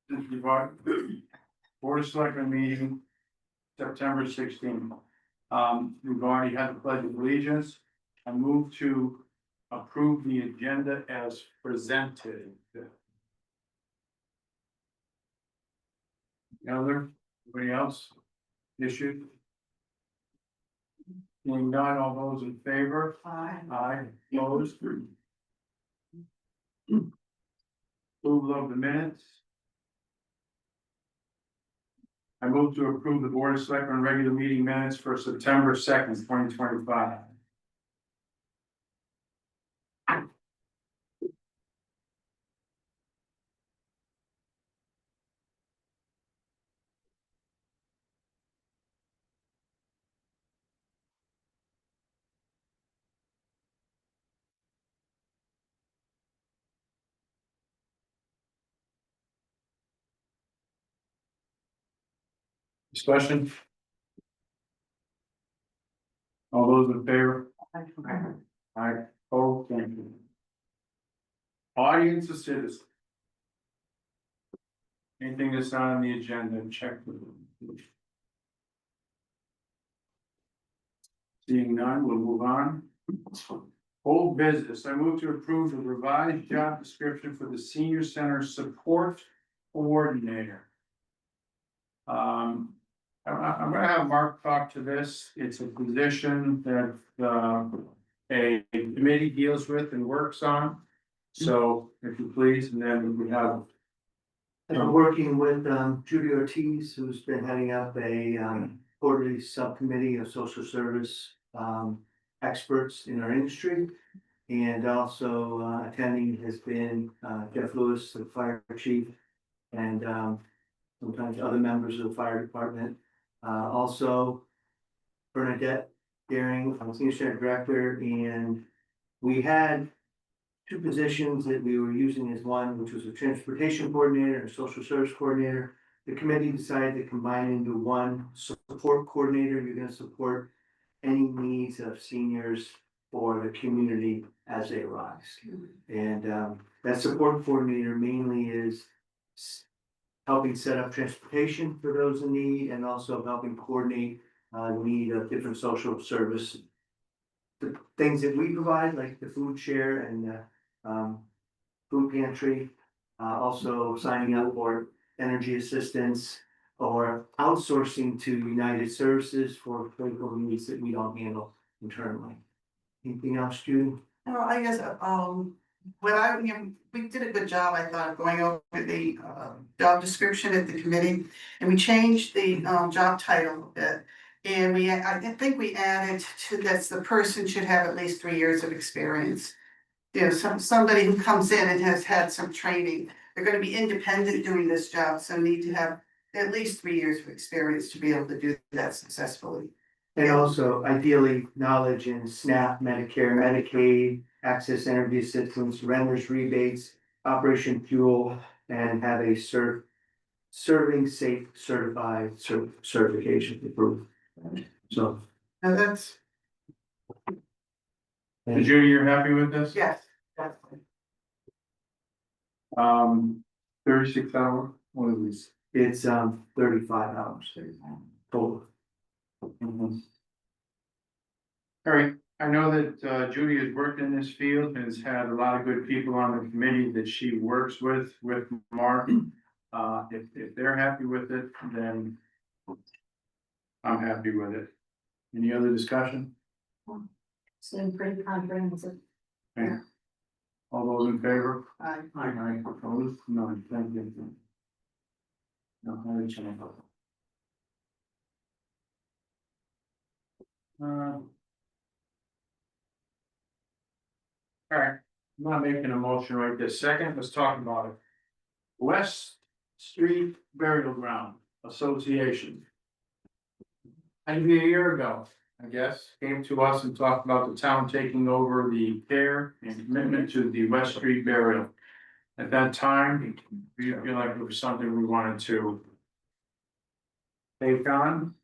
Since we've got Board of Selectmen meeting September 16th. We've already had the pledge of allegiance. I move to approve the agenda as presented. Anybody else? Issued? Seeing none, all those in favor? Aye. Aye, opposed? Approval of the minutes. I move to approve the Board of Selectmen regular meeting minutes for September 2nd, 2025. Discussion? All those in favor? Aye. Oh, thank you. Audience of citizens. Anything that's not on the agenda, check with them. Seeing none, we'll move on. Old business, I move to approve the revised job description for the senior center support coordinator. I'm gonna have Mark talk to this. It's a position that, a committee deals with and works on. So if you please, and then we have. I'm working with Judy Ortiz, who's been heading up a quarterly subcommittee of social service experts in our industry. And also attending has been Jeff Lewis, the fire chief, and sometimes other members of the fire department. Also Bernadette Daring, senior center director, and we had two positions that we were using as one, which was a transportation coordinator and a social service coordinator. The committee decided to combine into one support coordinator. You're gonna support any needs of seniors for the community as they arise. And that support coordinator mainly is helping set up transportation for those in need and also helping coordinate need of different social service. The things that we provide, like the food share and food pantry, also signing up for energy assistance or outsourcing to United Services for critical needs that we don't handle internally. Anything else, Judy? Well, I guess, we did a good job, I thought, of going over the job description at the committee. And we changed the job title a bit. And I think we added to this, the person should have at least 3 years of experience. You know, somebody who comes in and has had some training, they're gonna be independent doing this job, so need to have at least 3 years of experience to be able to do that successfully. And also ideally knowledge in SNAP, Medicare, Medicaid, access energy assistance, renters rebates, Operation Fuel, and have a serving safe certified certification approved. So. And that's, Judy, you're happy with this? yes, definitely. 36 hour, what is this? It's 35 hours total. All right, I know that Judy has worked in this field and has had a lot of good people on the committee that she works with Mark. If they're happy with it, then I'm happy with it. Any other discussion? It's been pretty comprehensive. Okay. All those in favor? Aye. Aye, opposed? None, thank you. No, I change. All right, I'm not making a motion right this second, let's talk about it. West Street Burial Ground Association. Maybe a year ago, I guess, came to us and talked about the town taking over the care and commitment to the West Street burial. At that time, we feel like it was something we wanted to take on.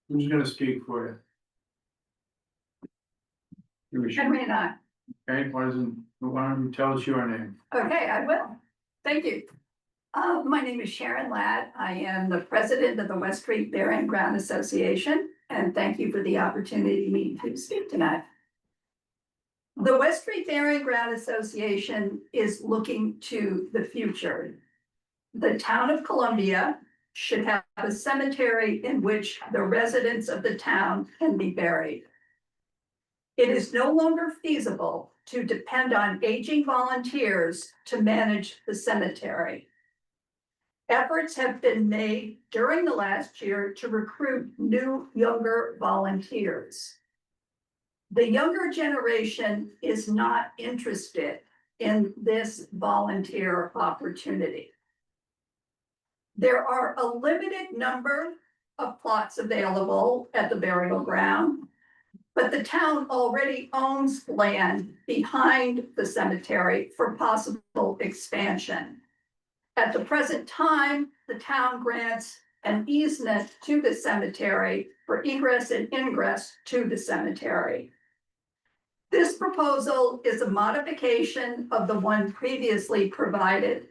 Who's gonna speak for you? I may not. Okay, why doesn't Why don't you tell us your name? Okay, I will. Thank you. My name is Sharon Ladd. I am the president of the West Street Burying Ground Association, and thank you for the opportunity to speak tonight. The West Street Burying Ground Association is looking to the future. The town of Columbia should have a cemetery in which the residents of the town can be buried. It is no longer feasible to depend on aging volunteers to manage the cemetery. Efforts have been made during the last year to recruit new, younger volunteers. The younger generation is not interested in this volunteer opportunity. There are a limited number of plots available at the burial ground, but the town already owns land behind the cemetery for possible expansion. At the present time, the town grants an easement to the cemetery for egress and ingress to the cemetery. This proposal is a modification of the one previously provided,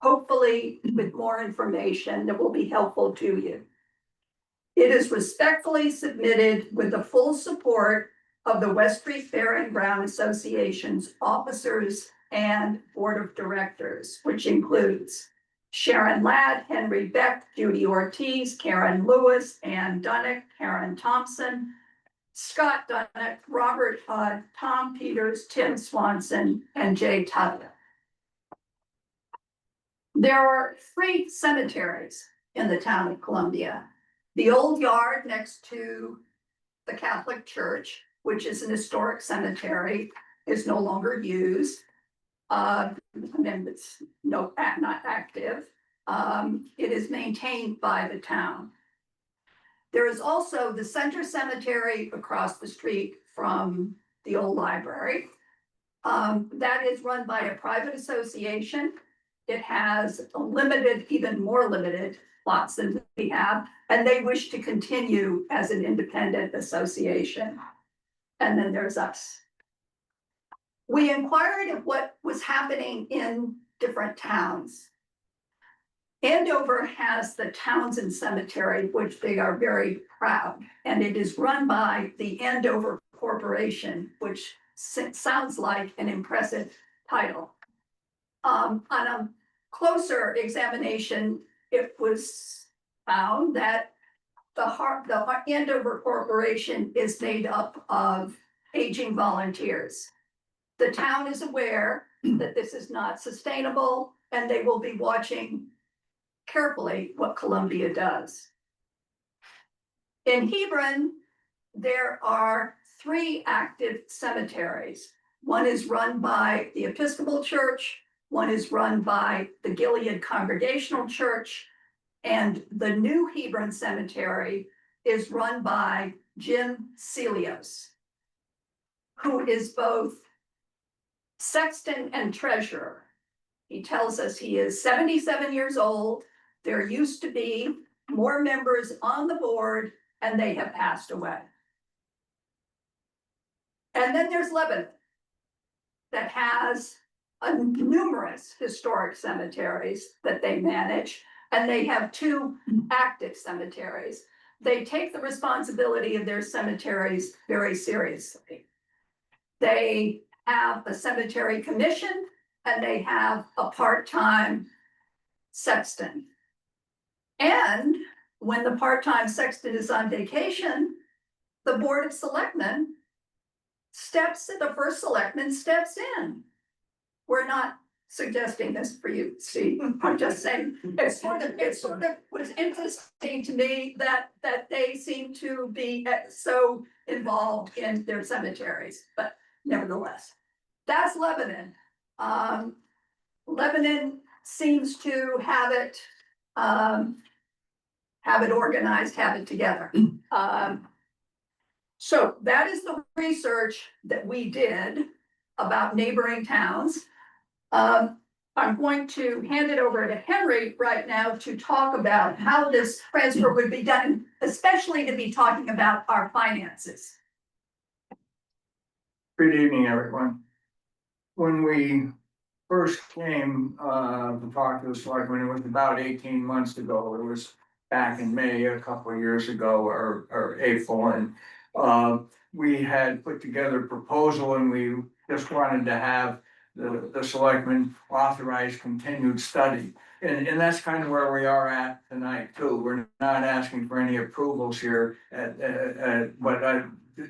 hopefully with more information that will be helpful to you. It is respectfully submitted with the full support of the West Street Burying Ground Association's officers and board of directors, which includes Sharon Ladd, Henry Beck, Judy Ortiz, Karen Lewis, Ann Dunnick, Karen Thompson, Scott Dunnick, Robert Hudd, Tom Peters, Tim Swanson, and Jay Tuttle. There are 3 cemeteries in the town of Columbia. The old yard next to the Catholic Church, which is an historic cemetery, is no longer used. And it's not active. It is maintained by the town. There is also the Center Cemetery across the street from the old library. That is run by a private association. It has a limited, even more limited plots than we have, and they wish to continue as an independent association. And then there's us. We inquired of what was happening in different towns. Andover has the Townsend Cemetery, which they are very proud, and it is run by the Andover Corporation, which sounds like an impressive title. On a closer examination, it was found that the Andover Corporation is made up of aging volunteers. The town is aware that this is not sustainable, and they will be watching carefully what Columbia does. In Hebron, there are 3 active cemeteries. One is run by the Episcopal Church, one is run by the Gilead Congregational Church, and the new Hebron Cemetery is run by Jim Celios, who is both sexton and treasurer. He tells us he is 77 years old. There used to be more members on the board, and they have passed away. And then there's Lebanon, that has numerous historic cemeteries that they manage, and they have 2 active cemeteries. They take the responsibility of their cemeteries very seriously. They have a cemetery commission, and they have a part-time sexton. And when the part-time sexton is on vacation, the Board of Selectmen the first selectman steps in. We're not suggesting this for you, Steve. I'm just saying, it sort of was interesting to me that they seem to be so involved in their cemeteries, but nevertheless, that's Lebanon. Lebanon seems to have it organized, have it together. So that is the research that we did about neighboring towns. I'm going to hand it over to Henry right now to talk about how this transfer would be done, especially to be talking about our finances. Good evening, everyone. when we first came, to talk to the selectmen, it was about 18 months ago. It was back in May, a couple of years ago, or April, and, we had put together a proposal and we just wanted to have the selectmen authorize continued study. And that's kind of where we are at tonight too. We're not asking for any approvals here but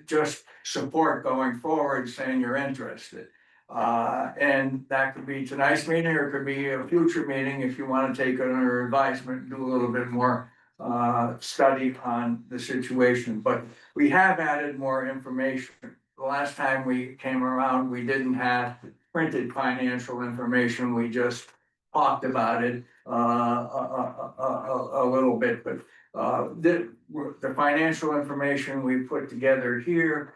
just support going forward, saying you're interested. And that could be tonight's meeting, or it could be a future meeting if you wanna take it under advisement, and do a little bit more study on the situation, but we have added more information. The last time we came around, we didn't have printed financial information, we just talked about it a little bit, but the financial information we put together here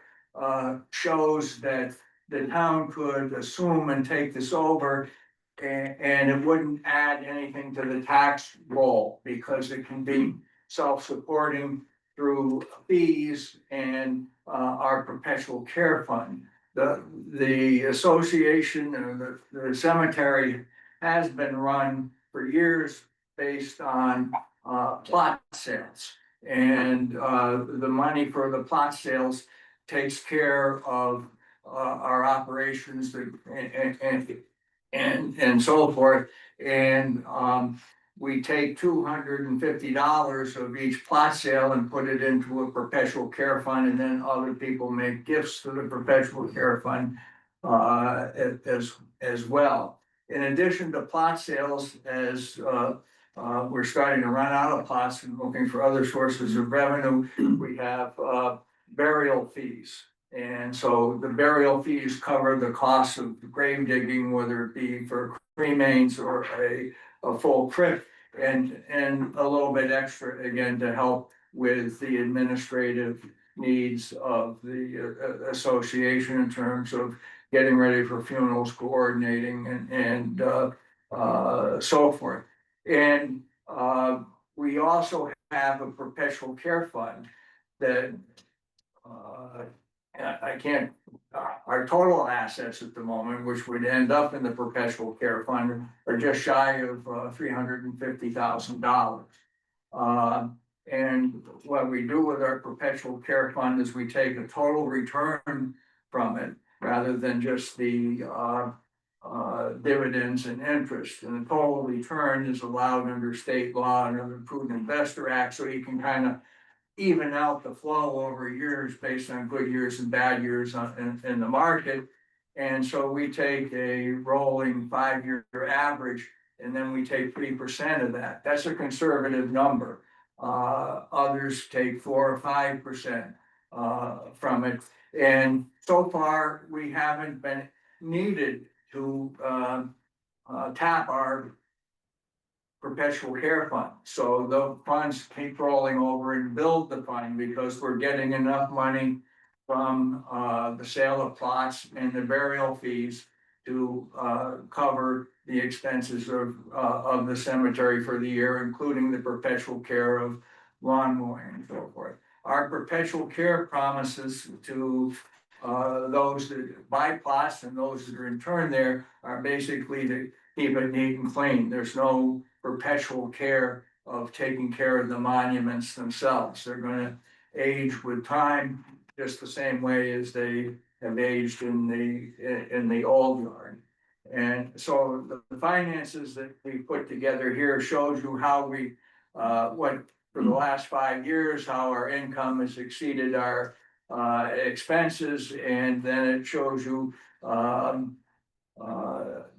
shows that the town could assume and take this over, and it wouldn't add anything to the tax roll because it can be self-supporting through fees and our perpetual care fund. The association or the cemetery has been run for years based on plot sales. And the money for the plot sales takes care of our operations and so forth. And we take $250 of each plot sale and put it into a perpetual care fund, and then other people make gifts to the perpetual care fund as well. In addition to plot sales, as we're starting to run out of plots and looking for other sources of revenue, we have burial fees. And so the burial fees cover the cost of grave digging, whether it be for cremains or a full crypt, and a little bit extra again to help with the administrative needs of the association in terms of getting ready for funerals, coordinating and so forth. And we also have a perpetual care fund that I can't, our total assets at the moment, which would end up in the perpetual care fund, are just shy of $350,000. And what we do with our perpetual care fund is we take a total return from it rather than just the dividends and interest. And the total return is allowed under state law and under the Prudent Investor Act, so you can kind of even out the flow over years based on good years and bad years in the market. And so we take a rolling 5-year average, and then we take 3% of that. That's a conservative number. Others take 4 or 5% from it. And so far, we haven't been needed to tap our perpetual care fund. So the funds keep rolling over and build the fund because we're getting enough money from the sale of plots and the burial fees to cover the expenses of the cemetery for the year, including the perpetual care of lawn mowing and so forth. Our perpetual care promises to those that buy plots and those that are in turn there are basically to keep it neat and clean. There's no perpetual care of taking care of the monuments themselves. They're gonna age with time, just the same way as they have aged in the old yard. And so the finances that we put together here shows you how we, what, for the last 5 years, how our income has exceeded our expenses, and then it shows you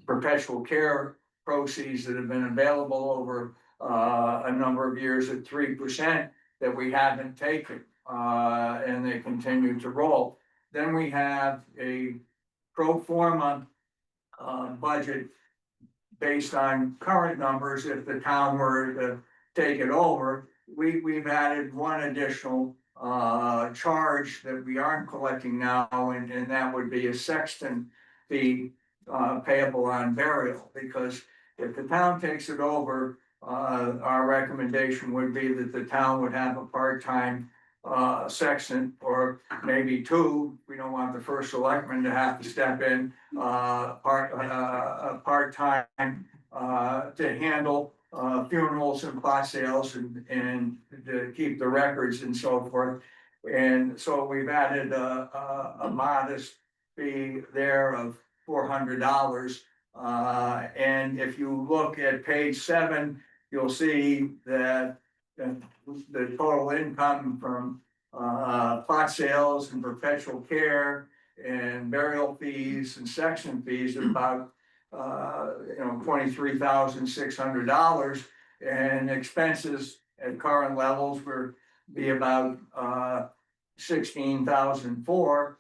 perpetual care proceeds that have been available over a number of years at 3% that we haven't taken, and they continue to roll. Then we have a pro forma budget based on current numbers. If the town were to take it over, we've added one additional charge that we aren't collecting now, and that would be a sexton fee payable on burial, because if the town takes it over, our recommendation would be that the town would have a part-time sexton, or maybe two. We don't want the first selectman to have to step in, part-time, to handle, funerals and plot sales and to keep the records and so forth. And so we've added a modest fee there of $400. And if you look at page 7, you'll see that the total income from plot sales and perpetual care and burial fees and section fees are about $23,600, and expenses at current levels were be about 16,004.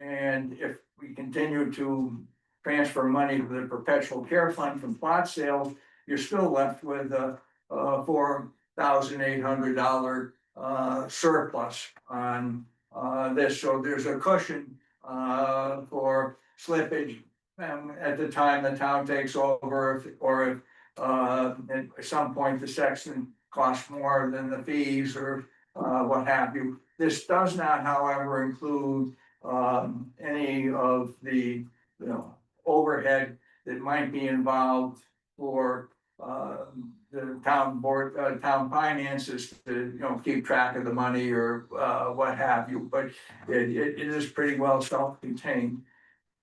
And if we continue to transfer money to the perpetual care fund from plot sales, you're still left with a $4,800 surplus on this. So there's a cushion for slippage at the time the town takes over, or if at some point the section costs more than the fees or what have you. This does not, however, include any of the, overhead that might be involved for the town board, town finances to, keep track of the money or what have you, but it is pretty well self-contained.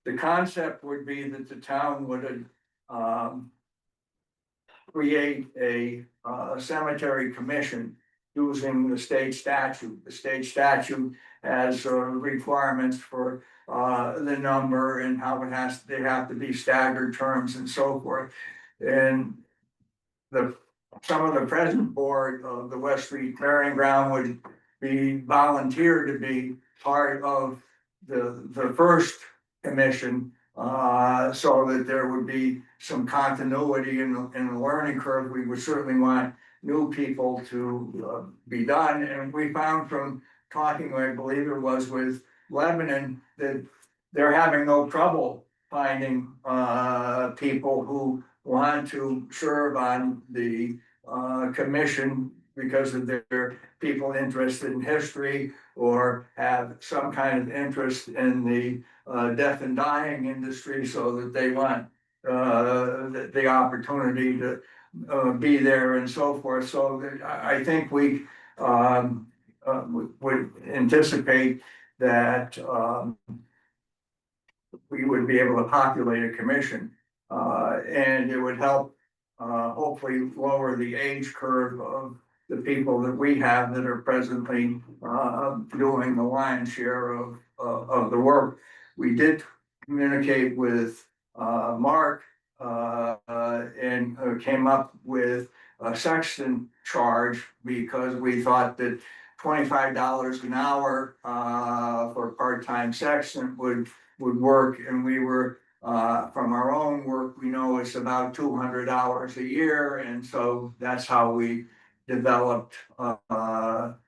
The concept would be that the town would create a cemetery commission using the state statute. The state statute has requirements for the number and how they have to be staggered terms and so forth. And some of the present board of the West Street Burying Ground would be volunteered to be part of the first commission, so that there would be some continuity in the learning curve. We would certainly want new people to be done, and we found from talking, I believe it was with Lebanon, that they're having no trouble finding people who want to serve on the commission because of their people interested in history or have some kind of interest in the death and dying industry, so that they want the opportunity to be there and so forth. So I think we would anticipate that we would be able to populate a commission, and it would help hopefully lower the age curve of the people that we have that are presently doing the lion's share of the work. We did communicate with Mark and came up with a sexton charge, because we thought that $25 an hour for part-time sexton would work, and we were from our own work, we know it's about 200 hours a year, and so that's how we developed that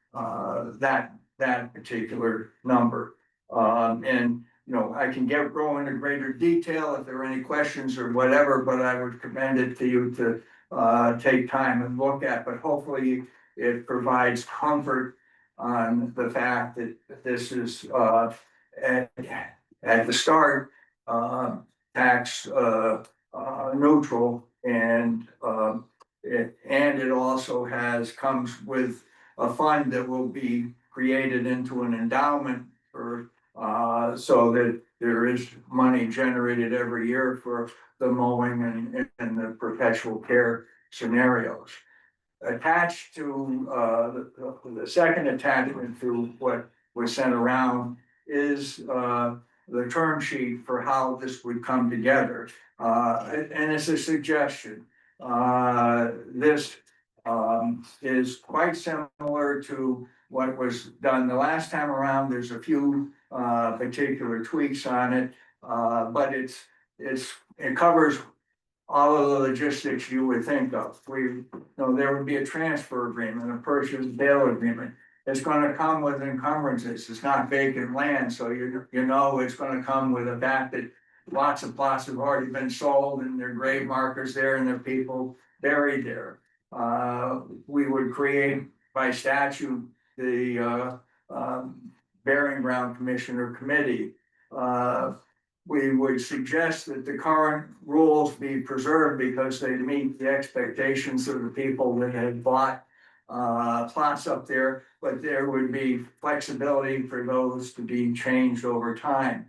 particular number. And I can go into greater detail if there are any questions or whatever, but I would commend it to you to take time and look at. But hopefully it provides comfort on the fact that this is at the start tax neutral, and it also comes with a fund that will be created into an endowment for so that there is money generated every year for the mowing and the perpetual care scenarios. Attached to the second attachment to what was sent around is the term sheet for how this would come together. And it's a suggestion. This is quite similar to what was done the last time around. There's a few particular tweaks on it, but it covers all of the logistics you would think of. There would be a transfer agreement, a purchase and sale agreement. It's gonna come with encumbrances. It's not vacant land, so it's gonna come with the fact that lots of plots have already been sold and there are grave markers there and there are people buried there. We would create by statute the Burying Ground Commission or committee. We would suggest that the current rules be preserved because they meet the expectations of the people that have bought plots up there, but there would be flexibility for those to be changed over time.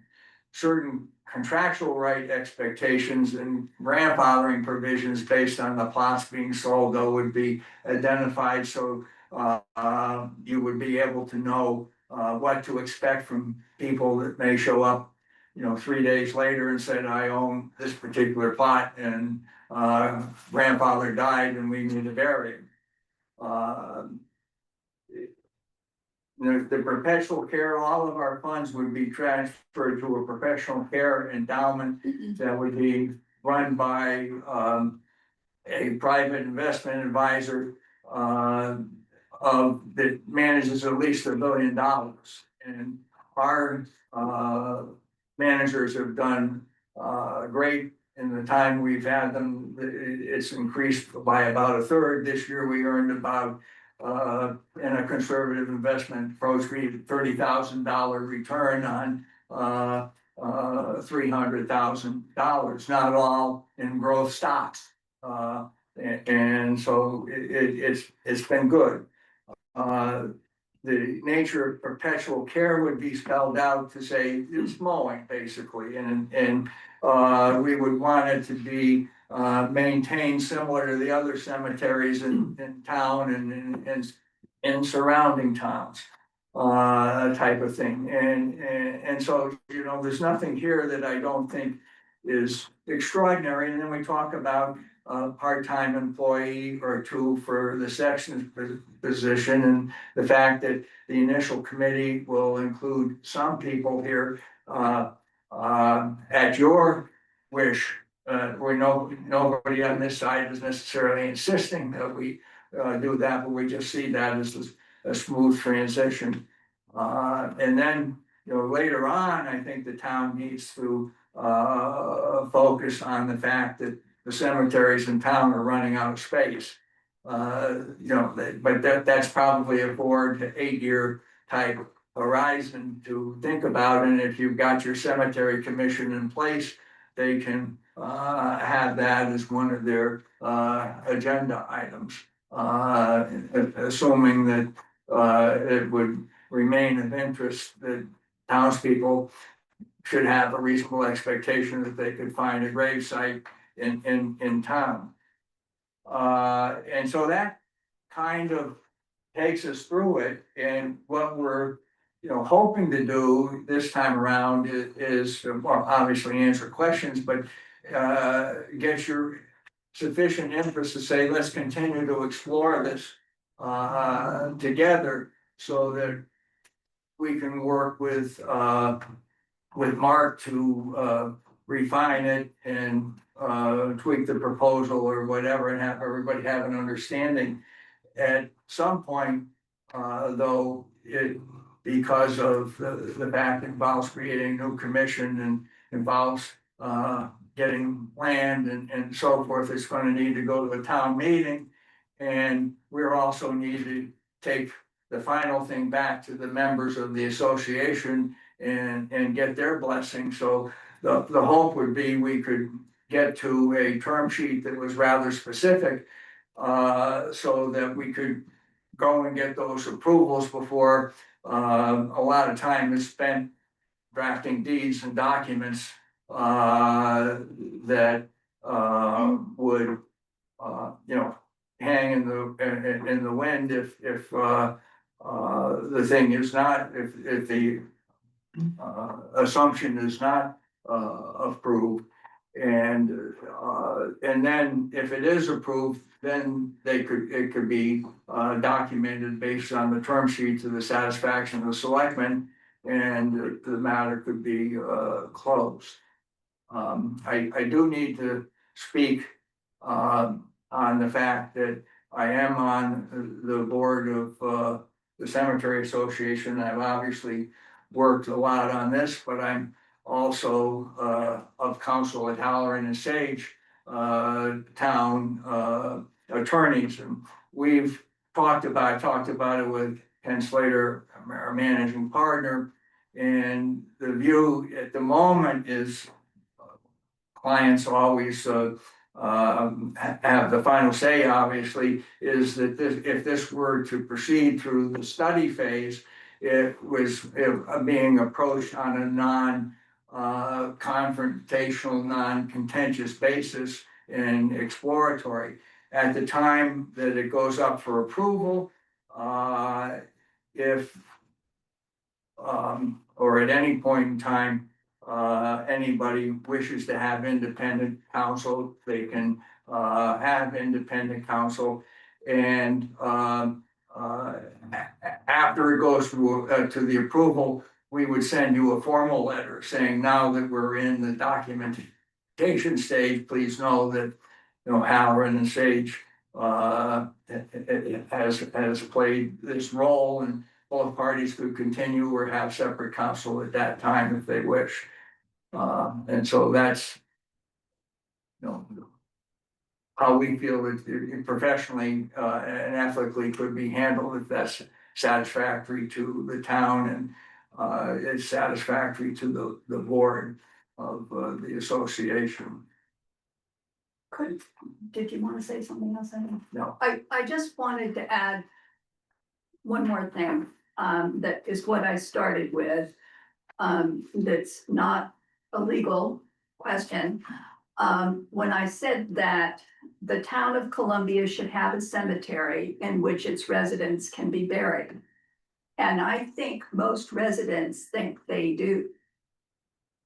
Certain contractual right expectations and grandfathering provisions based on the plots being sold, though, would be identified, so you would be able to know what to expect from people that may show up, 3 days later and said, I own this particular plot and grandfather died and we need to bury him. The perpetual care, all of our funds would be transferred to a professional care endowment that would be run by a private investment advisor that manages at least $1 billion. And our managers have done great in the time we've had them. It's increased by about a third. This year we earned about in a conservative investment approach, $30,000 return on $300,000, not all in growth stocks. And so it's been good. The nature of perpetual care would be spelled out to say it's mowing basically, and we would want it to be maintained similar to the other cemeteries in town and in surrounding towns. Type of thing, and so, there's nothing here that I don't think is extraordinary, and then we talk about a part-time employee or two for the section position, and the fact that the initial committee will include some people here at your wish. Nobody on this side is necessarily insisting that we do that, but we just see that as a smooth transition. And then, later on, I think the town needs to focus on the fact that the cemeteries in town are running out of space. But that's probably a 4 to 8 year type horizon to think about. And if you've got your cemetery commission in place, they can have that as one of their agenda items, assuming that it would remain of interest that townspeople should have a reasonable expectation that they could find a grave site in town. And so that kind of takes us through it, and what we're hoping to do this time around is well, obviously answer questions, but get your sufficient interest to say, let's continue to explore this together so that we can work with Mark to refine it and tweak the proposal or whatever, and have everybody have an understanding. At some point, though, because of the fact it involves creating a new commission and involves getting land and so forth, it's going to need to go to a town meeting. And we're also need to take the final thing back to the members of the association and get their blessing. So the hope would be we could get to a term sheet that was rather specific, so that we could go and get those approvals before a lot of time is spent drafting deeds and documents that would hang in the wind if the thing is not, if the assumption is not approved. And then if it is approved, then it could be documented based on the term sheet to the satisfaction of the selectmen, and the matter could be closed. I do need to speak on the fact that I am on the board of the Cemetery Association. I've obviously worked a lot on this, but I'm also of counsel at Halloran and Sage town attorneys, and we've talked about it with Ken Slater, our managing partner. And the view at the moment is clients always have the final say, obviously, is that if this were to proceed through the study phase, it was being approached on a confrontational, non-contentious basis and exploratory. At the time that it goes up for approval, if or at any point in time, anybody wishes to have independent counsel, they can have independent counsel. And after it goes through to the approval, we would send you a formal letter saying, now that we're in the documentation stage, please know that, you know, Halloran and Sage has played this role, and both parties could continue or have separate counsel at that time if they wish. And so that's, you know, how we feel it professionally and ethically could be handled, if that's satisfactory to the town and is satisfactory to the board of the association. Did you want to say something else? No. I just wanted to add one more thing, that is what I started with. That's not a legal question. When I said that the town of Columbia should have a cemetery in which its residents can be buried. And I think most residents think they do.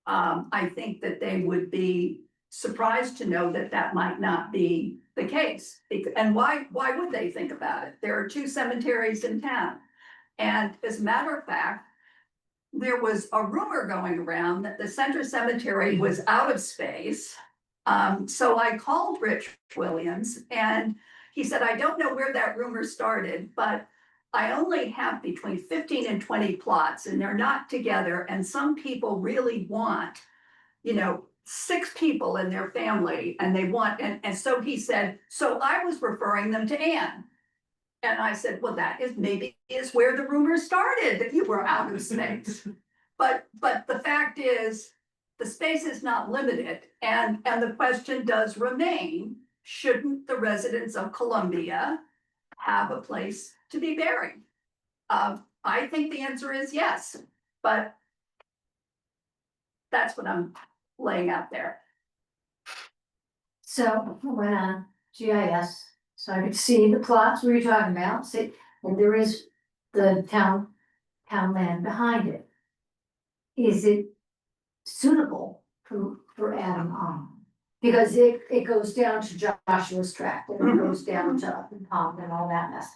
I think that they would be surprised to know that that might not be the case. And why would they think about it? There are 2 cemeteries in town. And as a matter of fact, there was a rumor going around that the Center Cemetery was out of space. So I called Rich Williams and he said, I don't know where that rumor started, but I only have between 15 and 20 plots and they're not together. And some people really want, you know, 6 people in their family and they want, and so he said, so I was referring them to Ann. And I said, well, that is maybe is where the rumor started, that you were out of space. But the fact is, the space is not limited, and the question does remain, shouldn't the residents of Columbia have a place to be buried? I think the answer is yes, but that's what I'm laying out there. So I went on GIS, so I could see the plots we were talking about, see, and there is the town land behind it. Is it suitable for Adam on? Because it goes down to Joshua's tract and it goes down to Up and Pond and all that mess.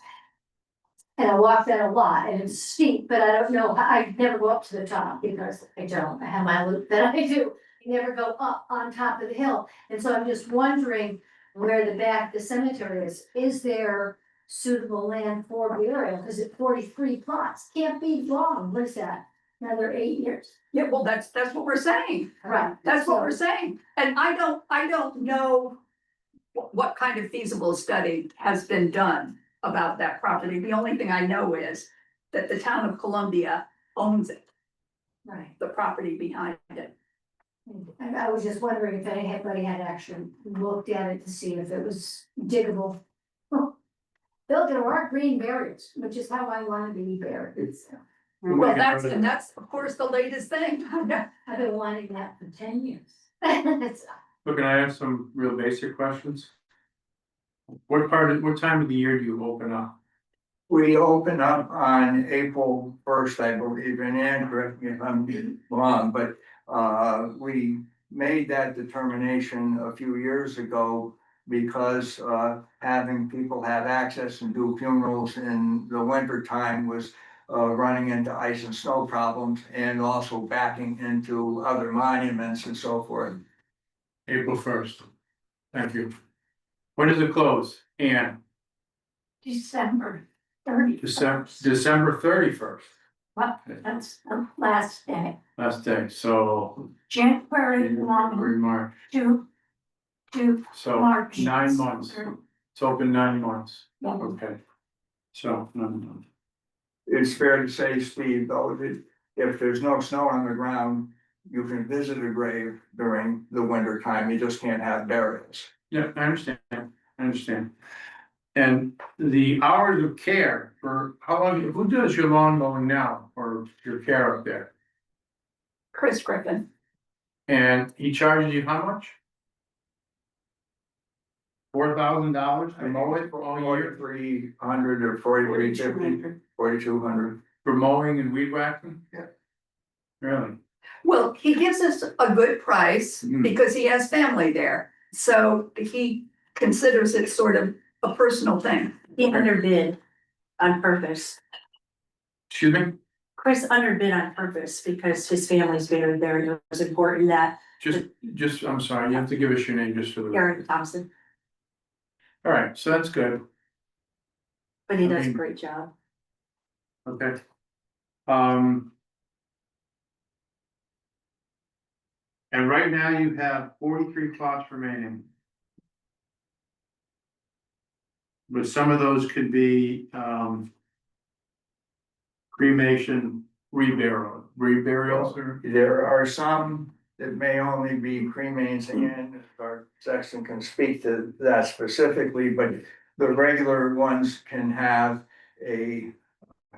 And I walk that a lot and it's steep, but I don't know, I never go up to the top because I don't, I have my loop that I do. I never go up on top of the hill. And so I'm just wondering where the back of the cemetery is there suitable land for burial? Because it's 43 plots, can't be long, what is that? Another 8 years. Yeah, well, that's what we're saying. Right. That's what we're saying. And I don't know what kind of feasible study has been done about that property. The only thing I know is that the town of Columbia owns it, Right. the property behind it. And I was just wondering if anybody had actually looked at it to see if it was diggable. Built there are green barriers, which is how I want to be buried. So Well, that's of course the latest thing. I've been wanting that for 10 years. Look, can I ask some real basic questions? What time of the year do you open up? We open up on April 1st, I believe, and Ann, correct me if I'm wrong, but we made that determination a few years ago because having people have access and do funerals in the winter time was running into ice and snow problems and also backing into other monuments and so forth. April 1st. Thank you. When does it close? Ann? December 30th. December 31st, Well, that's the last day. last day, so. January February, March, to so March. 9 months. It's open 9 months. Yeah. Okay. So, 9 months. it's fair to say, Steve, though, that if there's no snow on the ground, you can visit a grave during the winter time, you just can't have burials. Yeah, I understand. And the hours of care for, how long, who does your lawn mowing now, or your care up there? Chris Griffin, And he charges you how much? $4,000 to mow it for all year, 4,300 or 4,350, 4,200. for mowing and weed whacking? Yeah. Really? well, he gives us a good price Mhm. because he has family there, so he considers it sort of a personal thing. He underbid on purpose. Excuse me? Chris underbid on purpose because his family's buried there and it was important that Just, I'm sorry, you have to give us your name just for the. Aaron Thompson, All right, so that's good, but he does a Okay. great job. okay. Um. And right now you have 43 plots remaining. But some of those could be, cremation, reburials or, There are some that may only be cremains, and our sexton can speak to that specifically, but the regular ones can have a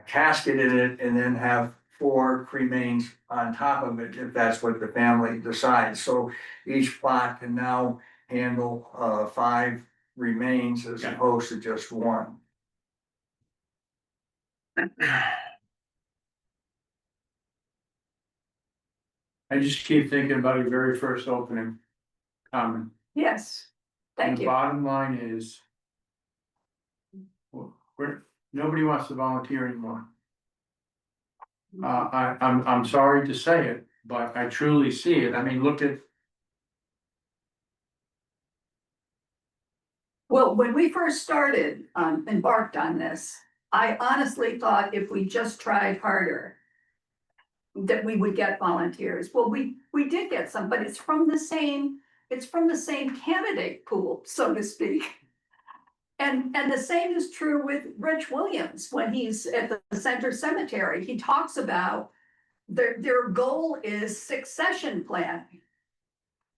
casket in it and then have 4 cremains on top of it, if that's what the family decides. So each plot can now handle 5 remains as Okay. opposed to just 1. I just keep thinking about your very first opening comment. Yes, And thank the you. bottom line is. Nobody wants to volunteer anymore. I'm sorry to say it, but I truly see it. I mean, look at, Well, when we first started, embarked on this, I honestly thought if we just tried harder, that we would get volunteers. Well, we did get some, but it's from the same candidate pool, so to speak. And the same is true with Rich Williams, when he's at the Center Cemetery, he talks about their goal is succession planning.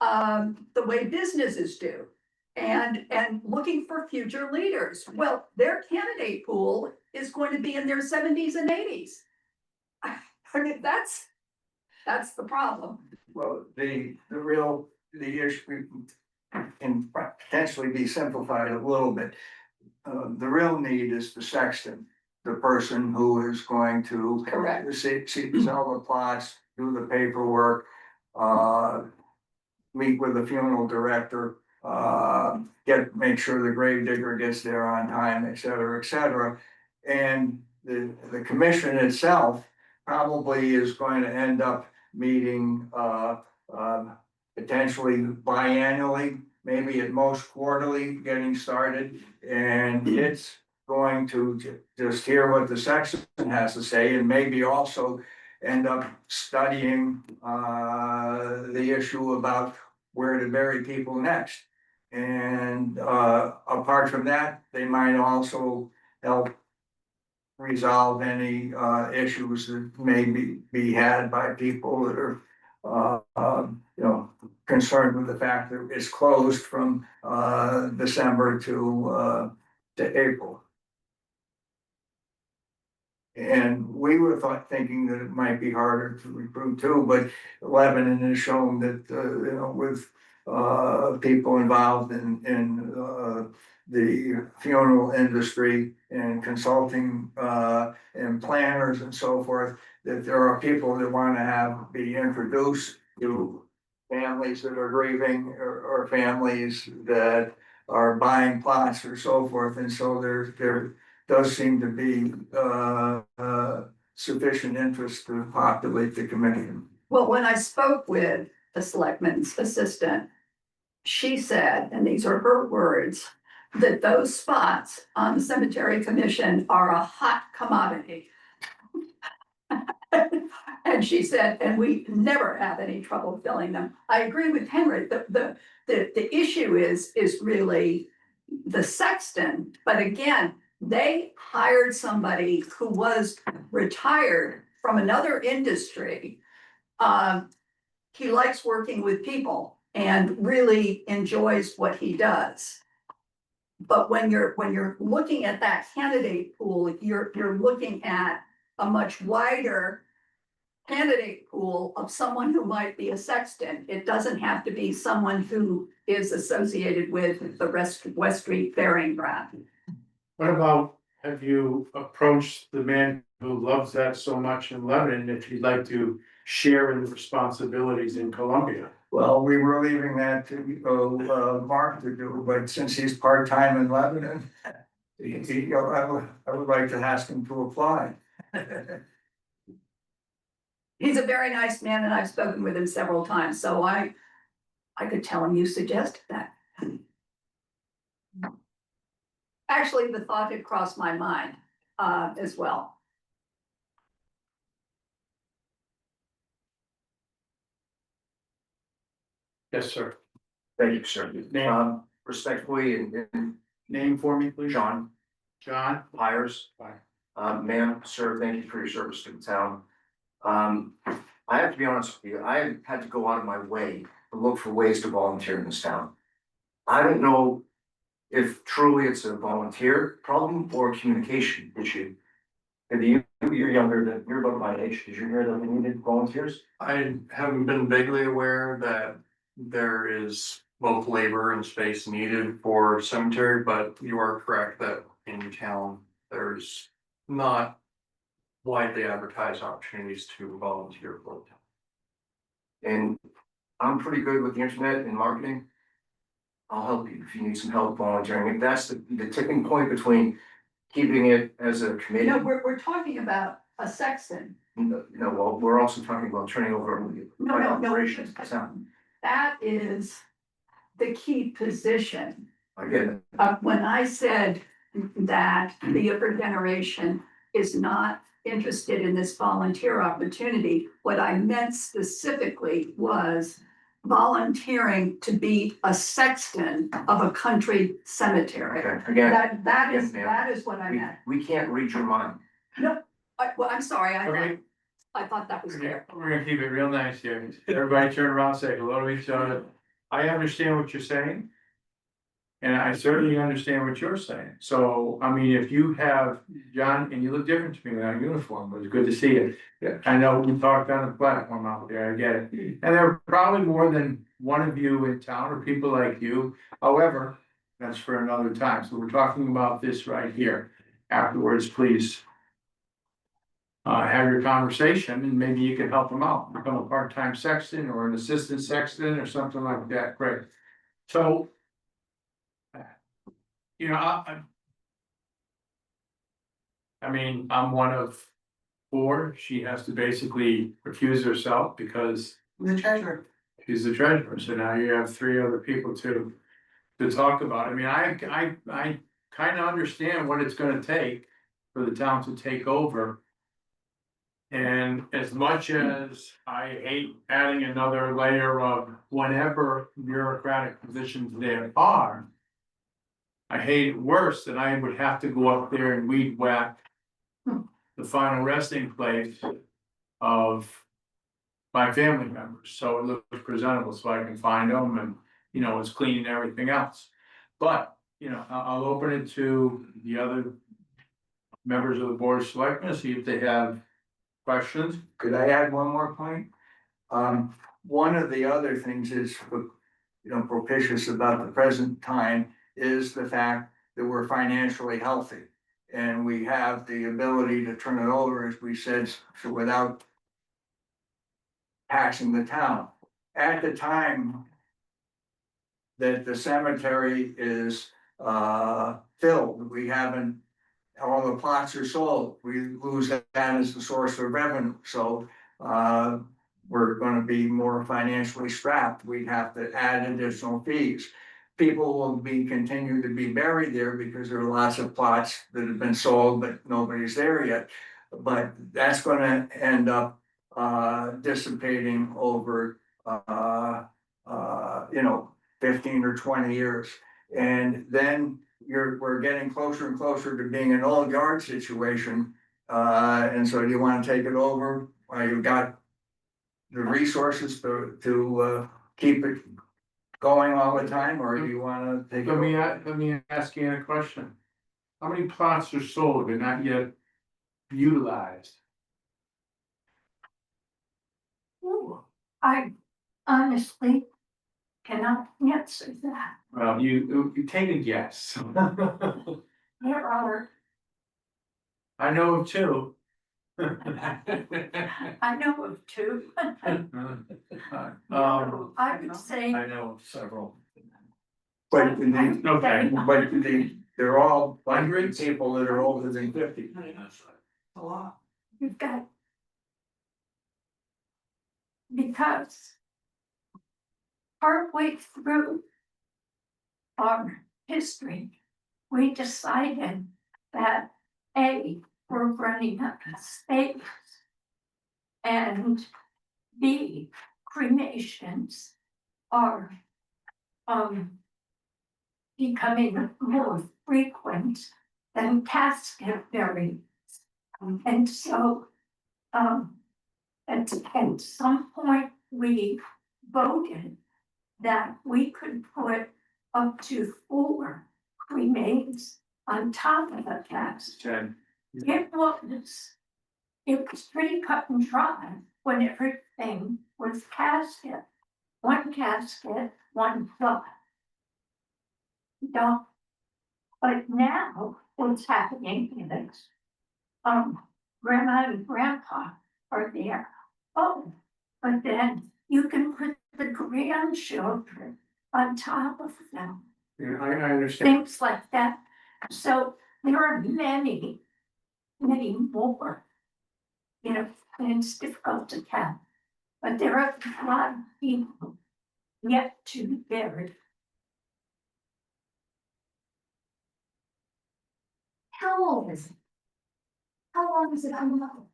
The way businesses do, and looking for future leaders. Well, their candidate pool is going to be in their 70s and 80s. I mean, that's the problem. Well, the issue can potentially be simplified a little bit. The real need is the sexton, the person who is going to Correct. sell the plots, do the paperwork, meet with the funeral director, make sure the grave digger gets there on time, et cetera, et cetera. And the commission itself probably is going to end up meeting, potentially biannually, maybe at most quarterly, getting started. And it's going to just hear what the sexton has to say, and maybe also end up studying the issue about where to bury people next. And apart from that, they might also help resolve any issues that may be had by people that are concerned with the fact that it's closed from December to April. And we were thinking that it might be harder to recruit too, but Lebanon has shown that, with people involved in the funeral industry and consulting and planners and so forth, that there are people that want to be introduced to families that are grieving, or families that are buying plots or so forth. And so there does seem to be sufficient interest to populate the committee. Well, when I spoke with the selectman's assistant, she said, and these are her words, that those spots on the cemetery commission are a hot commodity. And she said, and we never have any trouble filling them. I agree with Henry. The issue is really the sexton, but again, they hired somebody who was retired from another industry. He likes working with people and really enjoys what he does. But when you're looking at that candidate pool, you're looking at a much wider candidate pool of someone who might be a sexton. It doesn't have to be someone who is associated with the West Street Ferrying Ground. What about, have you approached the man who loves that so much in Lebanon, if he'd like to share in the responsibilities in Columbia? Well, we were leaving that to Mark to do, but since he's part-time in Lebanon, I would like to ask him to apply. He's a very nice man and I've spoken with him several times, so I could tell him you suggested that. Actually, the thought had crossed my mind, as well. Yes, sir. Thank you, sir. Name. Respectfully, and Name for me, please. John John? Hires. Fine. Ma'am, sir, thank you for your service to the town. I have to be honest with you, I had to go out of my way to look for ways to volunteer in this town. I don't know if truly it's a volunteer problem or a communication issue. If you're younger than, you're about my age, did you hear that we needed volunteers? I haven't been vaguely aware that there is both labor and space needed for cemetery, but you are correct that in town, there's not widely advertised opportunities to volunteer for the town. And I'm pretty good with the internet and marketing. I'll help you if you need some help volunteering. If that's the tipping point between keeping it as a committee. No, we're talking about a sexton. No, well, we're also talking about turning over No. operations to town. That is the key position. I get it. When I said that the younger generation is not interested in this volunteer opportunity, what I meant specifically was volunteering to be a sexton of a country cemetery. Okay, again, That yes, ma'am. is what I meant. we can't read your mind. Well, I'm sorry, Okay, I thought that was clear. we're gonna keep it real nice here. Everybody turn around, say hello to each other. I understand what you're saying. And I certainly understand what you're saying. So, I mean, if you have, John, and you look different to me without uniform, it was good to see you. Yeah. I know we talked on the platform out there, I get it. And there are probably more than one of you in town or people like you. However, that's for another time. So we're talking about this right here. Afterwards, please. Have your conversation and maybe you can help them out, become a part-time sexton or an assistant sexton or something like that, great. So. You know, I mean, I'm one of four, she has to basically recuse herself because The treasurer. she's the treasurer, so now you have three other people to talk about. I mean, I kind of understand what it's gonna take for the town to take over. And as much as I hate adding another layer of whatever bureaucratic positions there are, I hate it worse that I would have to go up there and weed whack the final resting place of my family members, so it looks presentable, so I can find them and, you know, it's clean and everything else. But, you know, I'll open it to the other members of the board of selectmen, see if they have questions. Could I add one more point? One of the other things is, propitious about the present time is the fact that we're financially healthy. And we have the ability to turn it over, as we said, so without taxing the town. At the time that the cemetery is filled, we haven't, all the plots are sold, we lose that as the source of revenue, so we're gonna be more financially strapped, we'd have to add additional fees. People will continue to be buried there because there are lots of plots that have been sold, but nobody's there yet. But that's gonna end up dissipating over 15 or 20 years. And then we're getting closer and closer to being an old yard situation. And so do you wanna take it over, while you've got the resources to keep it going all the time, or do you wanna take it over? Let me ask you a question. How many plots are sold but not yet utilized? Ooh, I honestly cannot answer that. Well, you take a guess. There are, I know of two. I know of two. Um, I would say. I know of several. But the, Okay. but they're all hundred people that are older than 50. A lot. You've got. Because. Partway through. Our history. We decided that we're running out of space. And B, cremations are. Becoming more frequent than casket burials. And so, at some point, we voted that we could put up to 4 cremains on top of the casket. It was pretty cut and dry when everything was casket. One casket, one plot. No, but now what's happening is, grandma and grandpa are there. Oh, but then you can put the grandchildren on top of them, Yeah, I understand. things like that. So there are many, many more. You know, and it's difficult to count, but there are a lot of people yet to be buried. How old is it? How long has it been up?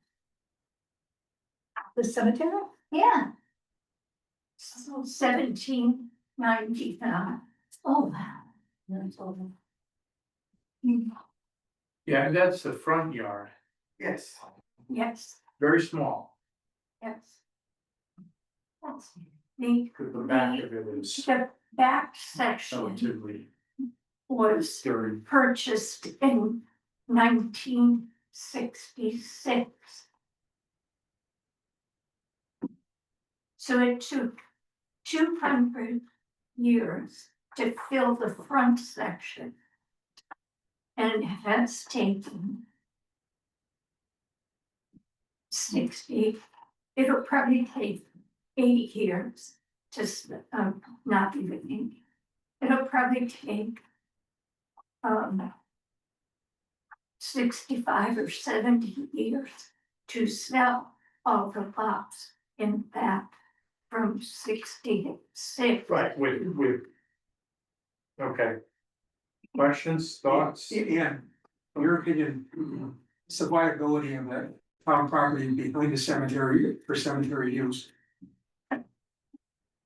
The cemetery? Yeah. So 1799. Oh, wow. That's old. Yeah, that's the front yard, Yes. Yes, very small, yes. That's the, because the back of it is the back section relatively was dirty. purchased in 1966. So it took 200 years to fill the front section. And it has taken 60, it'll probably take 80 years to, not even 80. It'll probably take 65 or 70 years to sell all the lots in that from 66. Right, with. Okay. Questions, thoughts? Yeah, in your opinion, what's the viability of that farm property behind the cemetery for cemetery use?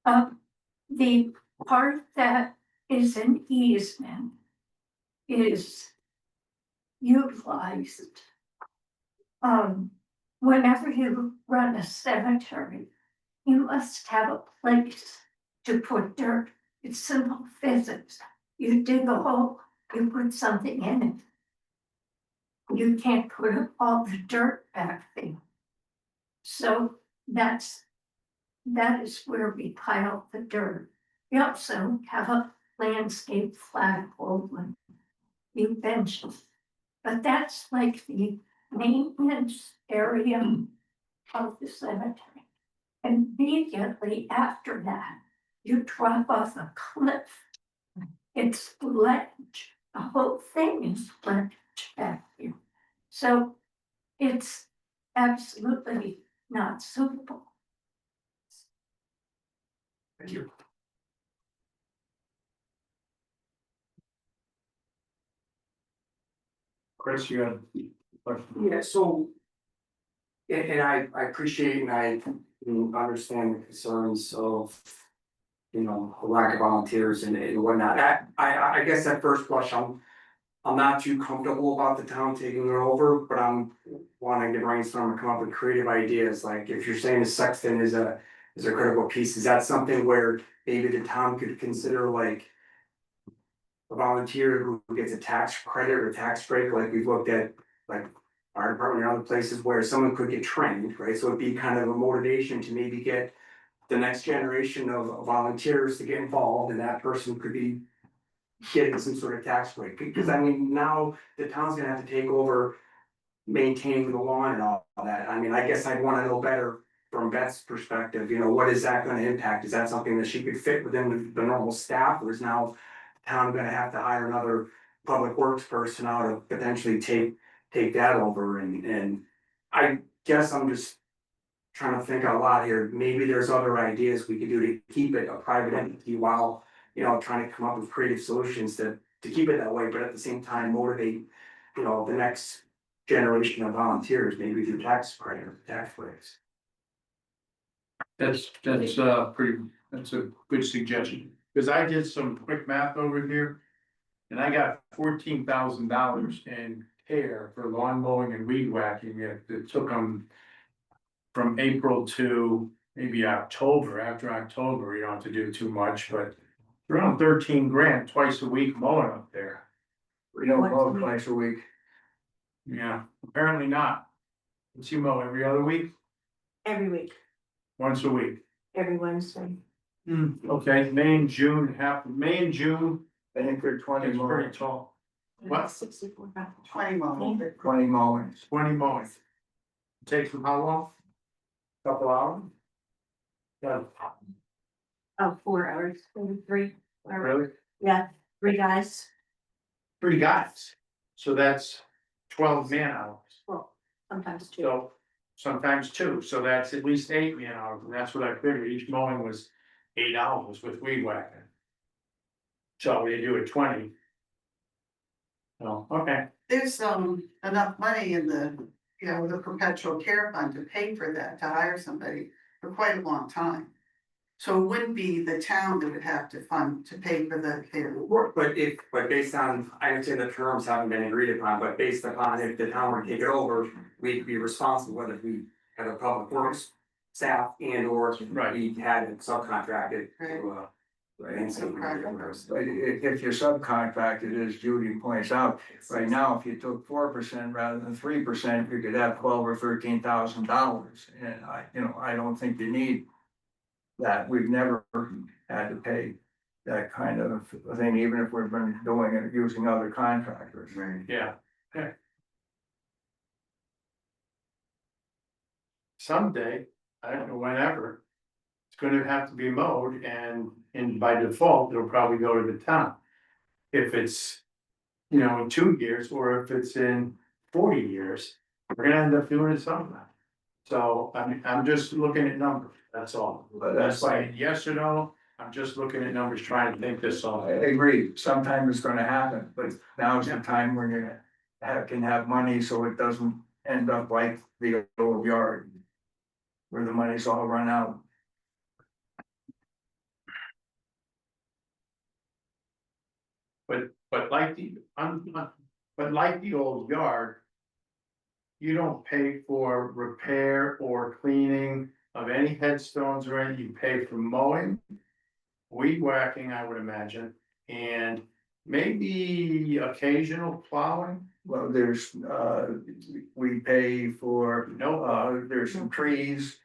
The part that is an easement is utilized. Whenever you run a cemetery, you must have a place to put dirt. It's simple physics. You dig a hole, you put something in it. You can't put all the dirt back there. So that is where we pile the dirt. We also have a landscape flagpole and few benches. But that's like the maintenance area of the cemetery. Immediately after that, you drop off a cliff. It's ledge. The whole thing is ledge back here. So it's absolutely not suitable. Thank you. Chris, you had a question? Yeah, so. And I appreciate and I understand the concerns of. You know, the lack of volunteers and whatnot. I guess at first blush, I'm not too comfortable about the town taking it over, but I'm wanting to brainstorm and come up with creative ideas, like if you're saying the sexton is a critical piece, is that something where maybe the town could consider like a volunteer who gets a tax credit or tax break, like we've looked at, like our department and other places where someone could get trained, right? So it'd be kind of a motivation to maybe get the next generation of volunteers to get involved, and that person could be getting some sort of tax break, because I mean, now the town's gonna have to take over maintaining the lawn and all that. I mean, I guess I'd wanna know better from Beth's perspective, you know, what is that gonna impact? Is that something that she could fit within the normal staff, or is now town gonna have to hire another public works person out to potentially take that over, and I guess I'm just trying to think out loud here, maybe there's other ideas we could do to keep it a private entity while, you know, trying to come up with creative solutions to keep it that way, but at the same time motivate, you know, the next generation of volunteers, maybe through tax credit or tax breaks. That's that's a good suggestion, because I did some quick math over here. And I got $14,000 in care for lawn mowing and weed whacking. It took them from April to maybe October. After October, you don't have to do too much, but around 13 grand twice a week mowing up there. We don't mow twice a week. Yeah, apparently not. Does you mow every other week? Every week, Once a week? every Wednesday. Okay, May and June, May and June, I think they're 20 it's pretty mowings, tall. What? 64. 20 more. 20 mowings. 20 mowings. Takes them how long? Couple hours? Yeah, Oh, 4 hours, maybe 3 hours. really? Yeah, 3 guys. 3 guys. So that's 12 man hours. Well, sometimes 2. So sometimes 2, so that's at least 8 man hours, and that's what I figured. Each mowing was 8 hours with weed whacking. So we do it 20. Oh, okay. There's enough money in the, you know, the perpetual care fund to pay for that, to hire somebody for quite a long time. So it wouldn't be the town that would have to fund to pay for the care. But based on, I understand the terms haven't been agreed upon, but based upon if the town were to take it over, we'd be responsible whether we had a public works staff and or Right. we had it subcontracted Right. to, and so. But if you subcontracted, as Judy points out, right now, if you took 4% rather than 3%, you could have $12,000 or $13,000. And I don't think you need that. We've never had to pay that kind of thing, even if we've been doing it using other contractors. Right. Yeah. Okay. Someday, I don't know whenever, it's gonna have to be mowed, and by default, it'll probably go to the town. If it's, you know, in 2 years, or if it's in 40 years, we're gonna end up doing it sometime. So I'm just looking at numbers, that's all. But That's why, yes or no, I'm just looking at numbers, trying to think this I all. agree, sometime it's gonna happen, but now's the time when you can have money, so it doesn't end up like the old yard. Where the money's all run out. But like but like the old yard. You don't pay for repair or cleaning of any headstones or anything, you pay for mowing. Weed whacking, I would imagine, and maybe occasional plowing. Well, we pay for, No, there's some trees.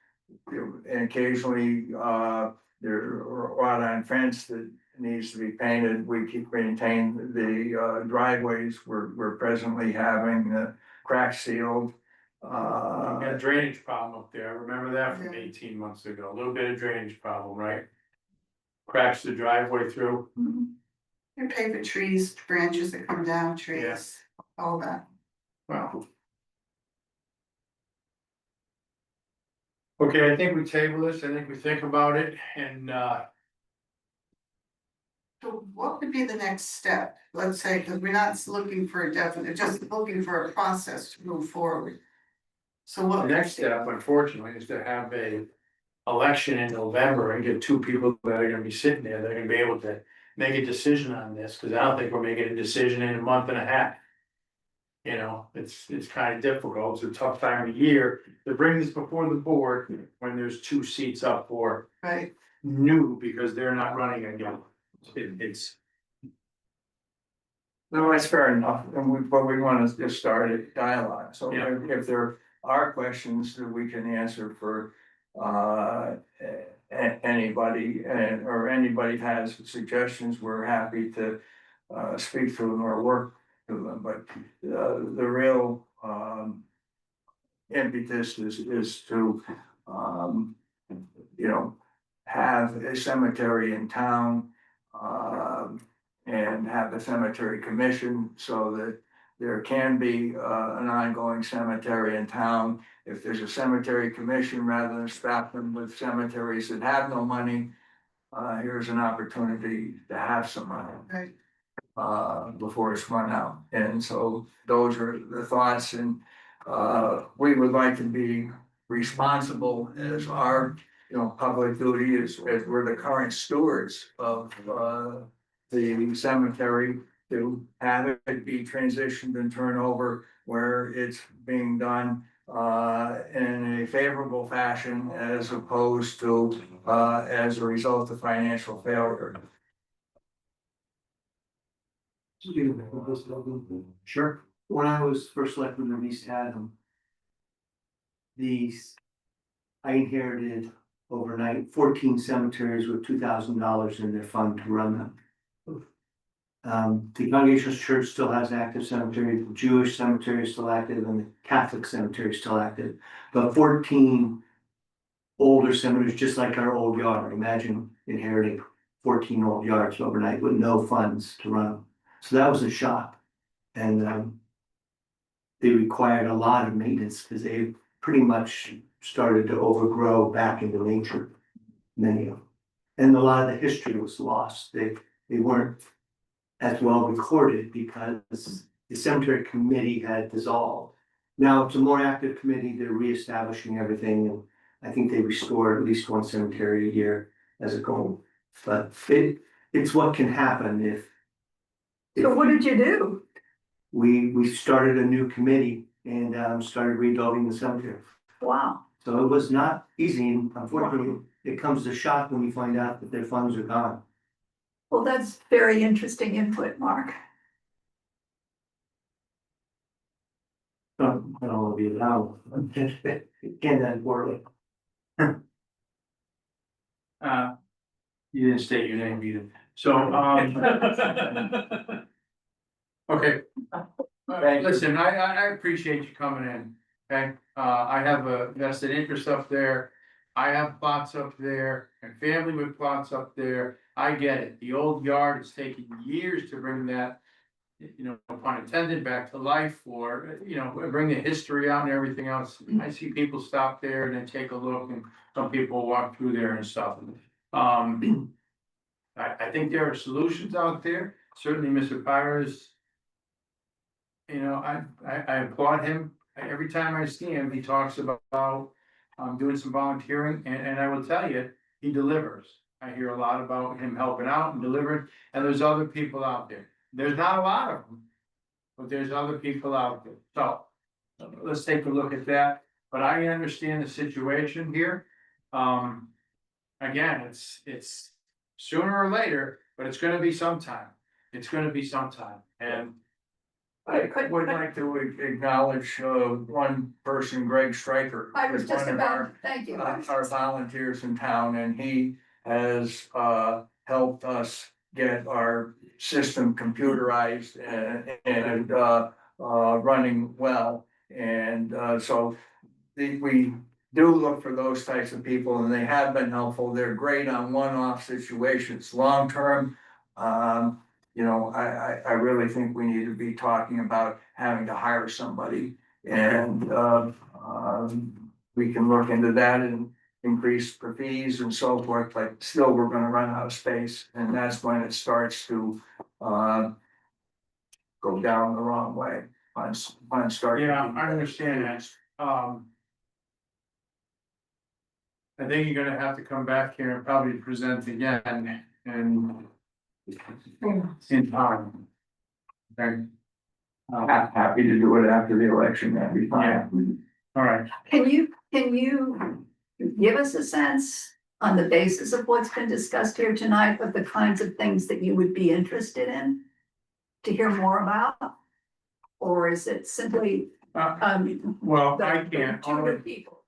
And occasionally, there are wrought iron fence that needs to be painted. We keep maintain the driveways. We're presently having crack sealed. we got a drainage problem up there, I remember that from Yeah. 18 months ago, a little bit of drainage problem, right? Cracks the driveway through. You pay for trees, branches that come down, trees, all that. Wow. Okay, I think we table this, I think we think about it, and So what would be the next step? Let's say, because we're not looking for a definite, just looking for a process to move forward. So the what? next step, unfortunately, is to have a election in November and get 2 people that are gonna be sitting there, that are gonna be able to make a decision on this, cause I don't think we're making a decision in a month and a half. You know, it's kind of difficult, it's a tough time of year to bring this before the board when there's 2 seats up for Right, new, because they're not running again. It's, No, that's fair enough, and but we wanna just start a dialogue, so Yeah. if there are questions that we can answer for. Anybody, or anybody has suggestions, we're happy to, speak to them or work to them, but, the real, impetus is to, you know, have a cemetery in town. And have a cemetery commission so that there can be, an ongoing cemetery in town. If there's a cemetery commission, rather than strap them with cemeteries that have no money, here's an opportunity to have some money. right. Before it's run out, and so those are the thoughts, and, we would like to be responsible as our, public duty as we're the current stewards of, the cemetery, to have it be transitioned and turned over where it's being done, in a favorable fashion as opposed to, as a result of financial failure. sure, When I was first selectman of East Haddam, I inherited overnight 14 cemeteries with $2,000 in their fund to run them. The Congregational Church still has an active cemetery, the Jewish cemetery is still active, and the Catholic cemetery is still active. But 14 older cemeteries, just like our old yard, imagine inheriting 14 old yards overnight with no funds to run them. So that was a shock. And they required a lot of maintenance because they pretty much started to overgrow back into nature, many of them. And a lot of the history was lost. They weren't as well recorded because the cemetery committee had dissolved. Now it's a more active committee, they're reestablishing everything, and I think they restore at least 1 cemetery a year as a goal. But it's what can happen if So what did you do? we started a new committee and started rebuilding the cemetery. Wow, So it was not easy, and unfortunately, it comes to shock when you find out that their funds are gone. well, that's very interesting input, Mark. I don't want to be loud. Can't that poorly. you didn't state your name either, so, okay. Thank you. Listen, I appreciate you coming in, okay? I have a vested interest up there. I have plots up there, and family with plots up there. I get it. The old yard is taking years to bring that, no pun intended, back to life, or, bring the history out and everything else. I see people stop there and then take a look, and some people walk through there and stuff. I think there are solutions out there. Certainly, Mr. Pyers, I applaud him. Every time I see him, he talks about doing some volunteering, and I will tell you, he delivers. I hear a lot about him helping out and delivering, and there's other people out there. There's not a lot of them, but there's other people out there. So let's take a look at that. But I understand the situation here. Again, it's sooner or later, but it's gonna be sometime. It's gonna be sometime, and I would like to acknowledge, one person, Greg Stryker. I was who's just one of about, thank you. our volunteers in town, and he has, helped us get our system computerized and running well. And, so we do look for those types of people, and they have been helpful. They're great on one-off situations. Long-term, I really think we need to be talking about having to hire somebody. And, we can look into that and increase the fees and so forth, but still, we're gonna run out of space, and that's when it starts to, go down the wrong way. On start. yeah, I understand that. I think you're gonna have to come back here and probably present again, and in time. Okay, Happy to do it after the election, that'd be fine. all right, Can you give us a sense on the basis of what's been discussed here tonight of the kinds of things that you would be interested in to hear more about? Or is it simply, well, I the can't, two only, good people?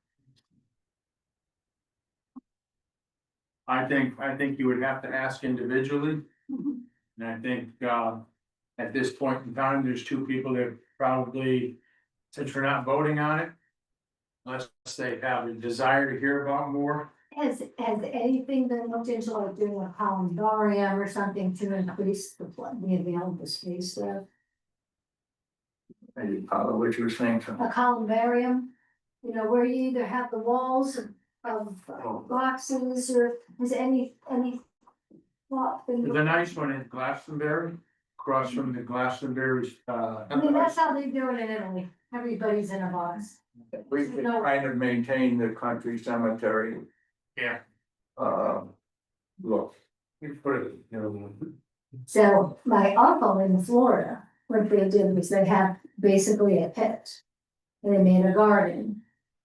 I think you would have to ask individually. Mhm. And I think, at this point in time, there's two people that probably, since we're not voting on it. Unless they have a desire to hear about more, Has anything been looked into, like doing a columbarium or something to increase the available space there? Maybe follow what you were saying, so. A columbarium, you know, where you either have the walls of boxes or is any thought been there's a nice one in Glastonbury, across from the Glastonbury's, I mean, that's how they do it in Italy. Everybody's in a box. We could kind of maintain the country cemetery, yeah, look. we put it, you know. So my uncle in Florida, what they did was they have basically a pit. And they made a garden.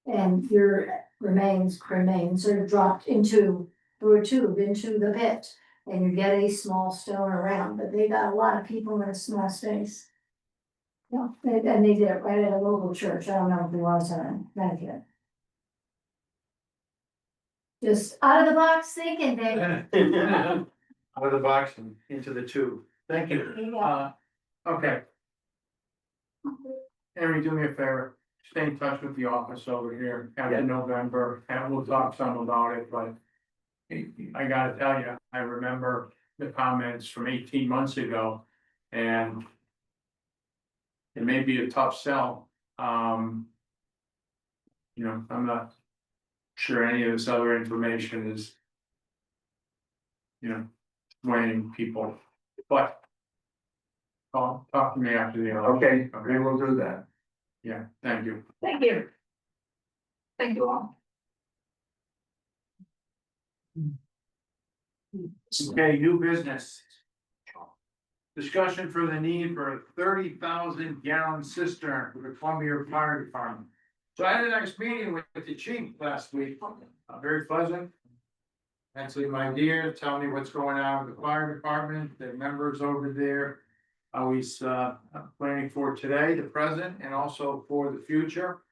And your remains sort of dropped into, through a tube into the pit. And you get a small stone around, but they got a lot of people in a small space. Yeah, and they did it right at a local church. I don't know if it was in Connecticut. Just out of the box thinking, Dave. Out of the box and into the tube, thank you, Yeah. okay. Henry, do me a favor, stay in touch with the office over here after Yeah. November, and we'll talk some about it, but. I gotta tell you, I remember the comments from 18 months ago, and. It may be a tough sell, you know, I'm not sure any of this other information is. You know, swaying people, but. Talk to me after the election. Okay, we will do that. Yeah, thank you. Thank you. Thank you all. Okay, new business. Discussion for the need for a 30,000 gallon cistern for the Columbia Fire Department. So I had a nice meeting with the chief last week, very pleasant. Answering my ideas, telling me what's going on with the fire department, the members over there. Always planning for today, the present, and also for the future.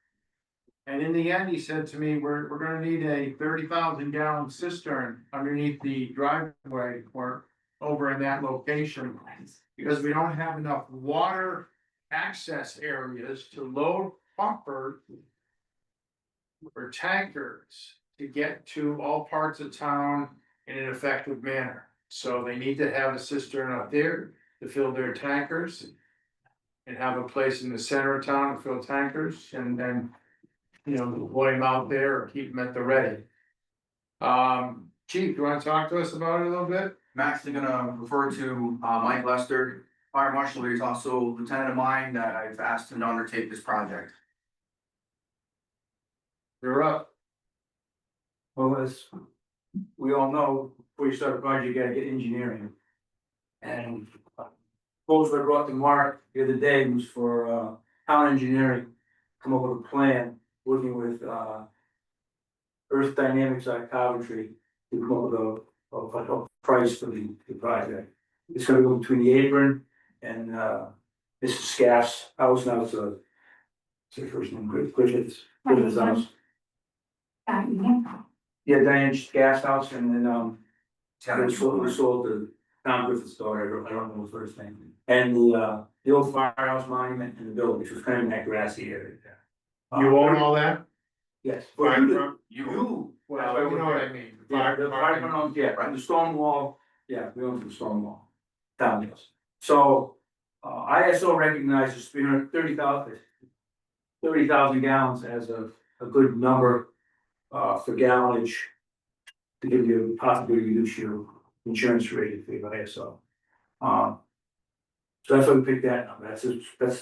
And in the end, he said to me, we're gonna need a 30,000 gallon cistern underneath the driveway or over in that location. Because we don't have enough water access areas to load pumpers or tankers to get to all parts of town in an effective manner. So they need to have a cistern up there to fill their tankers. And have a place in the center of town to fill tankers and then, you know, deploy them out there or keep them at the ready. Chief, you wanna talk to us about it a little bit? I'm actually gonna refer to Mike Lester, fire marshal, he's also a lieutenant of mine that I've asked him to undertake this project. You're up. Well, as we all know, before you start a project, you gotta get engineering. And proposal I brought to Mark the other day was for town engineering, come up with a plan, working with Earth Dynamics out of Coventry to come up with a price for the project. It's gonna go between the apron and Mrs. Scaff's house, now it's a, what's her first name, Griffith's house. Yeah, Diane Gas House, and then, we sold the Tom Griffith's daughter, I don't know his first name. And the old firehouse monument and the building, which was kind of in that grassy area there. You own all that? Yes. Fire You, department? you. Well, you know what I mean. Yeah, the fire department owns, yeah, and the stone wall, yeah, we own the stone wall. Town does. So, ISO recognizes 30,000 gallons as a good number for gallonage to give you possibly reduce your insurance rate for your ISO. So that's why we picked that number, that's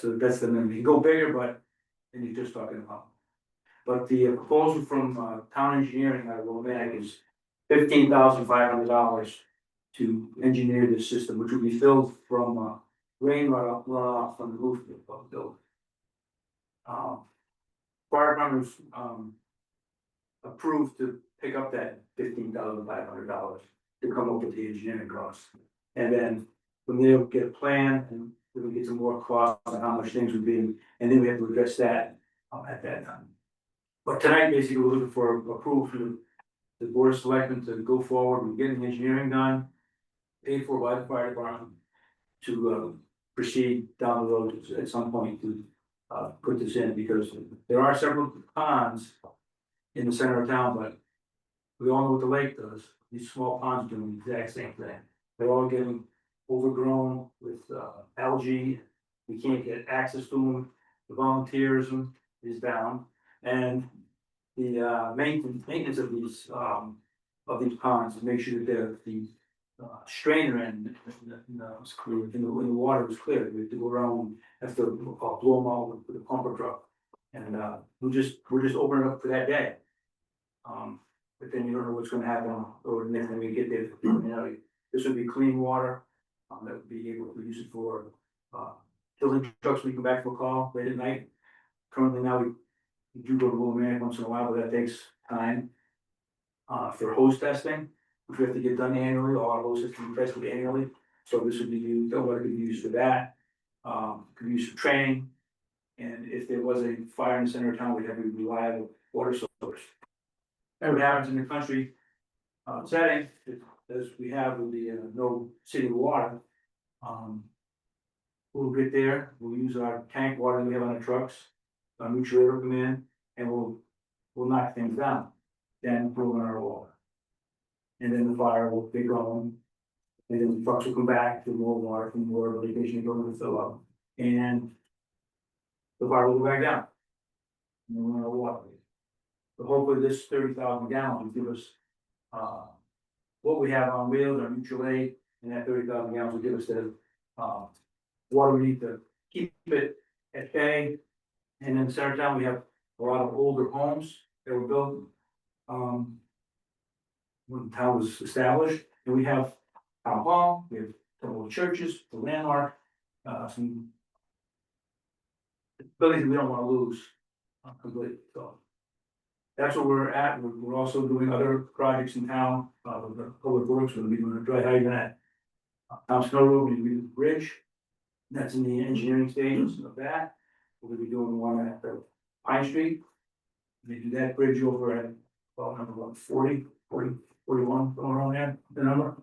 the number, you can go bigger, but then you're just talking about. But the proposal from town engineering out of Lumac is $15,500 to engineer this system, which will be filled from, rain runoff from the roof of the building. Fire department was, approved to pick up that $15,500 to come up with the engineering costs. And then from there, we'll get a plan and we'll get some more costs on how much things would be, and then we have to address that at that time. But tonight, basically, we're looking for approval from the board of selectmen to go forward with getting engineering done, paid for by the fire department, to proceed down the road at some point to put this in, because there are several ponds in the center of town, but we all know what the lake does. These small ponds do the exact same thing. They're all getting overgrown with algae. We can't get access to them. The volunteerism is down, and the maintenance of these ponds to make sure that the strainer end is clear, in the water is clear. We have to go around, have to blow them out with a pumper truck, and we're just opening up for that day. But then you don't know what's gonna happen over the next time we get there. You know, this would be clean water, that would be able to use it for, filling trucks, we come back for a call late at night. Currently now, we do go to Willimantic once in a while, but that takes time. For hose testing, which we have to get done annually, all our hoses can be tested annually, so this would be used, that would be used for that. Could be used for training, and if there was a fire in the center of town, we'd have a reliable water source. That what happens in the country setting, as we have with the no city water. We'll get there, we'll use our tank water that we have on the trucks, our mutual aid will come in, and we'll knock things down. Then we'll run our water. And then the fire will be going, and then the trucks will come back to more water from more location going to fill up, and the fire will go back down. And then we'll run our water. But hopefully this 30,000 gallons will give us, what we have on wheels, our mutual aid, and that 30,000 gallons will give us the, water we need to keep it at bay. And in the center of town, we have a lot of older homes that were built, when the town was established, and we have town hall, we have several churches, the landmark, some buildings that we don't wanna lose completely, so. That's where we're at. We're also doing other projects in town, with the public works, we're gonna be doing a dry hydrant at Town Snow Road, we're gonna do the bridge. That's in the engineering stages of that. We're gonna be doing one at the Pine Street. We do that bridge over at, well, number 140, 40, 41, somewhere around there, the number,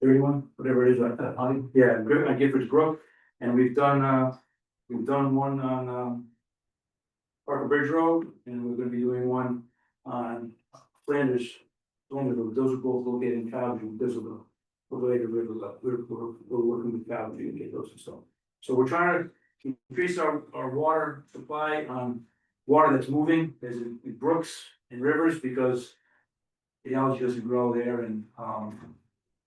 31, whatever it is, like that, yeah, Gifford's Brook, and we've done one on, Parker Bridge Road, and we're gonna be doing one on Flanders Road. Those are both located in Calgary, because of the related river, we're working with Calgary to get those installed. So we're trying to increase our water supply on water that's moving, there's in brooks and rivers, because the algae doesn't grow there, and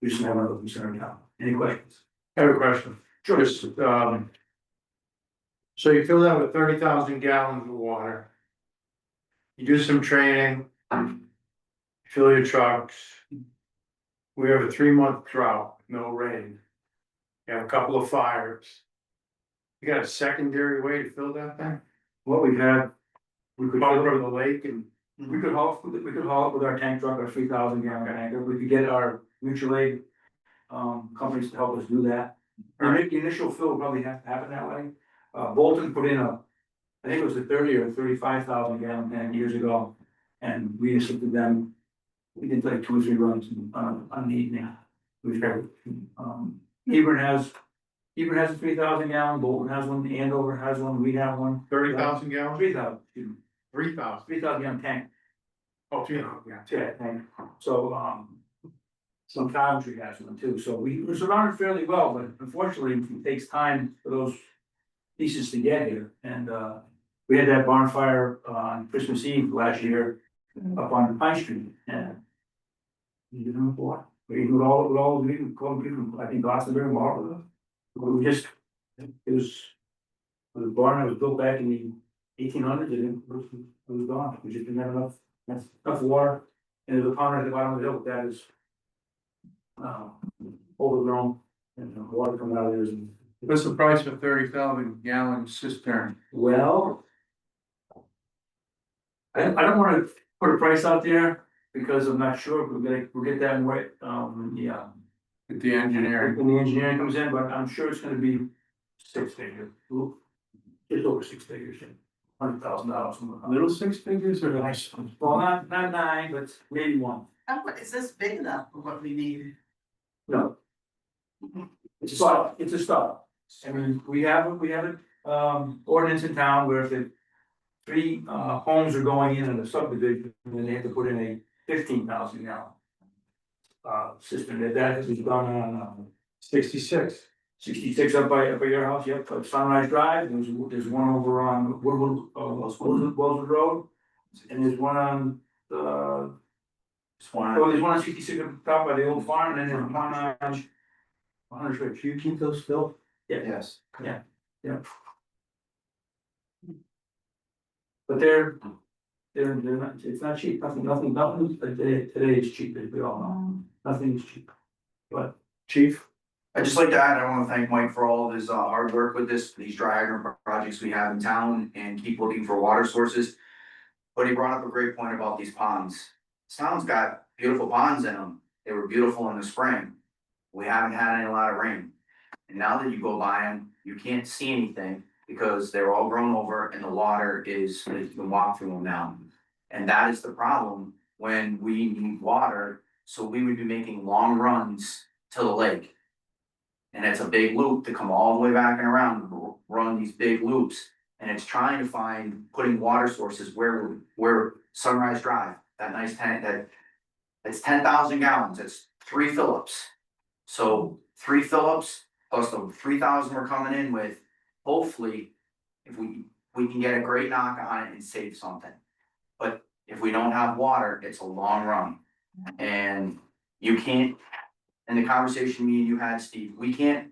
we just have another concern now. Any questions? I have a question. Just, so you fill that with 30,000 gallons of water. You do some training, fill your trucks. We have a 3-month drought, no rain. You have a couple of fires. You got a secondary way to fill that thing? What we have, we could Pump over the lake and. We could haul it with our tank truck, our 3,000 gallon tanker, we could get our mutual aid companies to help us do that. The initial fill will probably have to happen that way. Bolton put in I think it was a 30 or 35,000 gallon tank years ago, and we assisted them. We did like 2 or 3 runs on the evening. We've had, Hebron has a 3,000 gallon, Bolton has one, Andover has one, we have one. 30,000 gallons? 3,000, excuse me. 3,000. 3,000 gallon tank. Oh, yeah. Yeah, tank. So, some Coventry has one too, so we're surrounded fairly well, but unfortunately, it takes time for those pieces to get here, and, we had that barn fire on Christmas Eve last year up on Pine Street, and you didn't know what, we do it all, we call people, I think Glastonbury, Marlboro. We just, it was a barn that was built back in the 1800s, and it was gone, we just didn't have enough water, and there's a pond at the bottom of the hill, that is overgrown, and the water coming out of there is. What's the price for 30,000 gallon cistern? Well. I don't wanna put a price out there, because I'm not sure if we'll get that right, yeah. With the engineering, When the engineering comes in, but I'm sure it's gonna be 6 figure, just over 6 figures, $100,000. little six figures or nice? Well, not 9, but maybe 1. Is this big enough for what we need? No. It's a start, it's a start. I mean, we have ordinance in town where if the 3 homes are going in a subdivision, then they have to put in a 15,000 gallon. System that has been done on 66. 66 up by your house, yep, up Sunrise Drive, there's one over on Woodwood Road. And there's one on there's one on 66 up top by the old farm, and then there's one on 100 Street. Do you keep those still? Yeah. Yes. Yeah. But they're not, it's not cheap, nothing, today is cheap, as we all know, nothing is cheap. But, Chief? I'd just like to add, I wanna thank Mike for all of his hard work with these dry hydrant projects we have in town and keep looking for water sources. But he brought up a great point about these ponds. This town's got beautiful ponds in them. They were beautiful in the spring. We haven't had a lot of rain. And now that you go by them, you can't see anything because they're all grown over and the water is, you can walk through them now. And that is the problem when we need water, so we would be making long runs to the lake. And it's a big loop to come all the way back and around, run these big loops. And it's trying to find, putting water sources where Sunrise Drive, that nice tank, it's 10,000 gallons, it's 3 Phillips. So 3 Phillips plus the 3,000 we're coming in with, hopefully, if we can get a great knock on it and save something. But if we don't have water, it's a long run. And you can't, in the conversation me and you had, Steve, we can't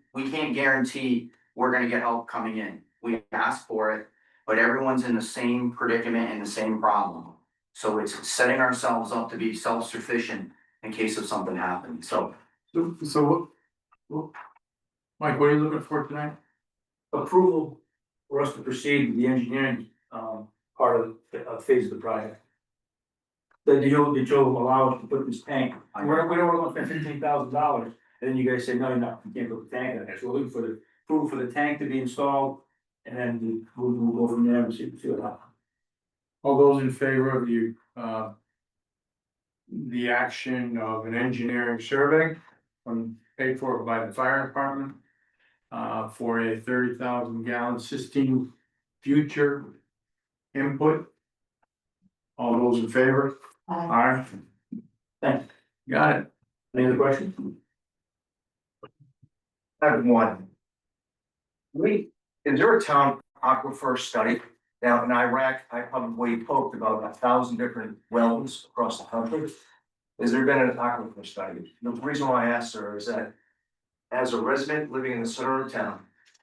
guarantee we're gonna get help coming in. We ask for it, but everyone's in the same predicament and the same problem. So it's setting ourselves up to be self-sufficient in case of something happening, so. Mike, what are you looking for tonight? approval for us to proceed with the engineering, part of the phase of the project. That you'll allow us to put this tank, we don't want to spend $15,000, and then you guys say, no, you're not, you can't put the tank in there, so we're looking for the approval for the tank to be installed. And then we'll go from there and see what happens. All those in favor of the action of an engineering survey paid for by the fire department for a 30,000 gallon cistern future input? All those in favor? Aye. Thanks. Got it. Any other questions? I have one. Is there a town aquifer study? Now, in Iraq, I probably poked about 1,000 different wells across the country. Has there been an aquifer study? The reason why I asked her is that as a resident living in the center of town,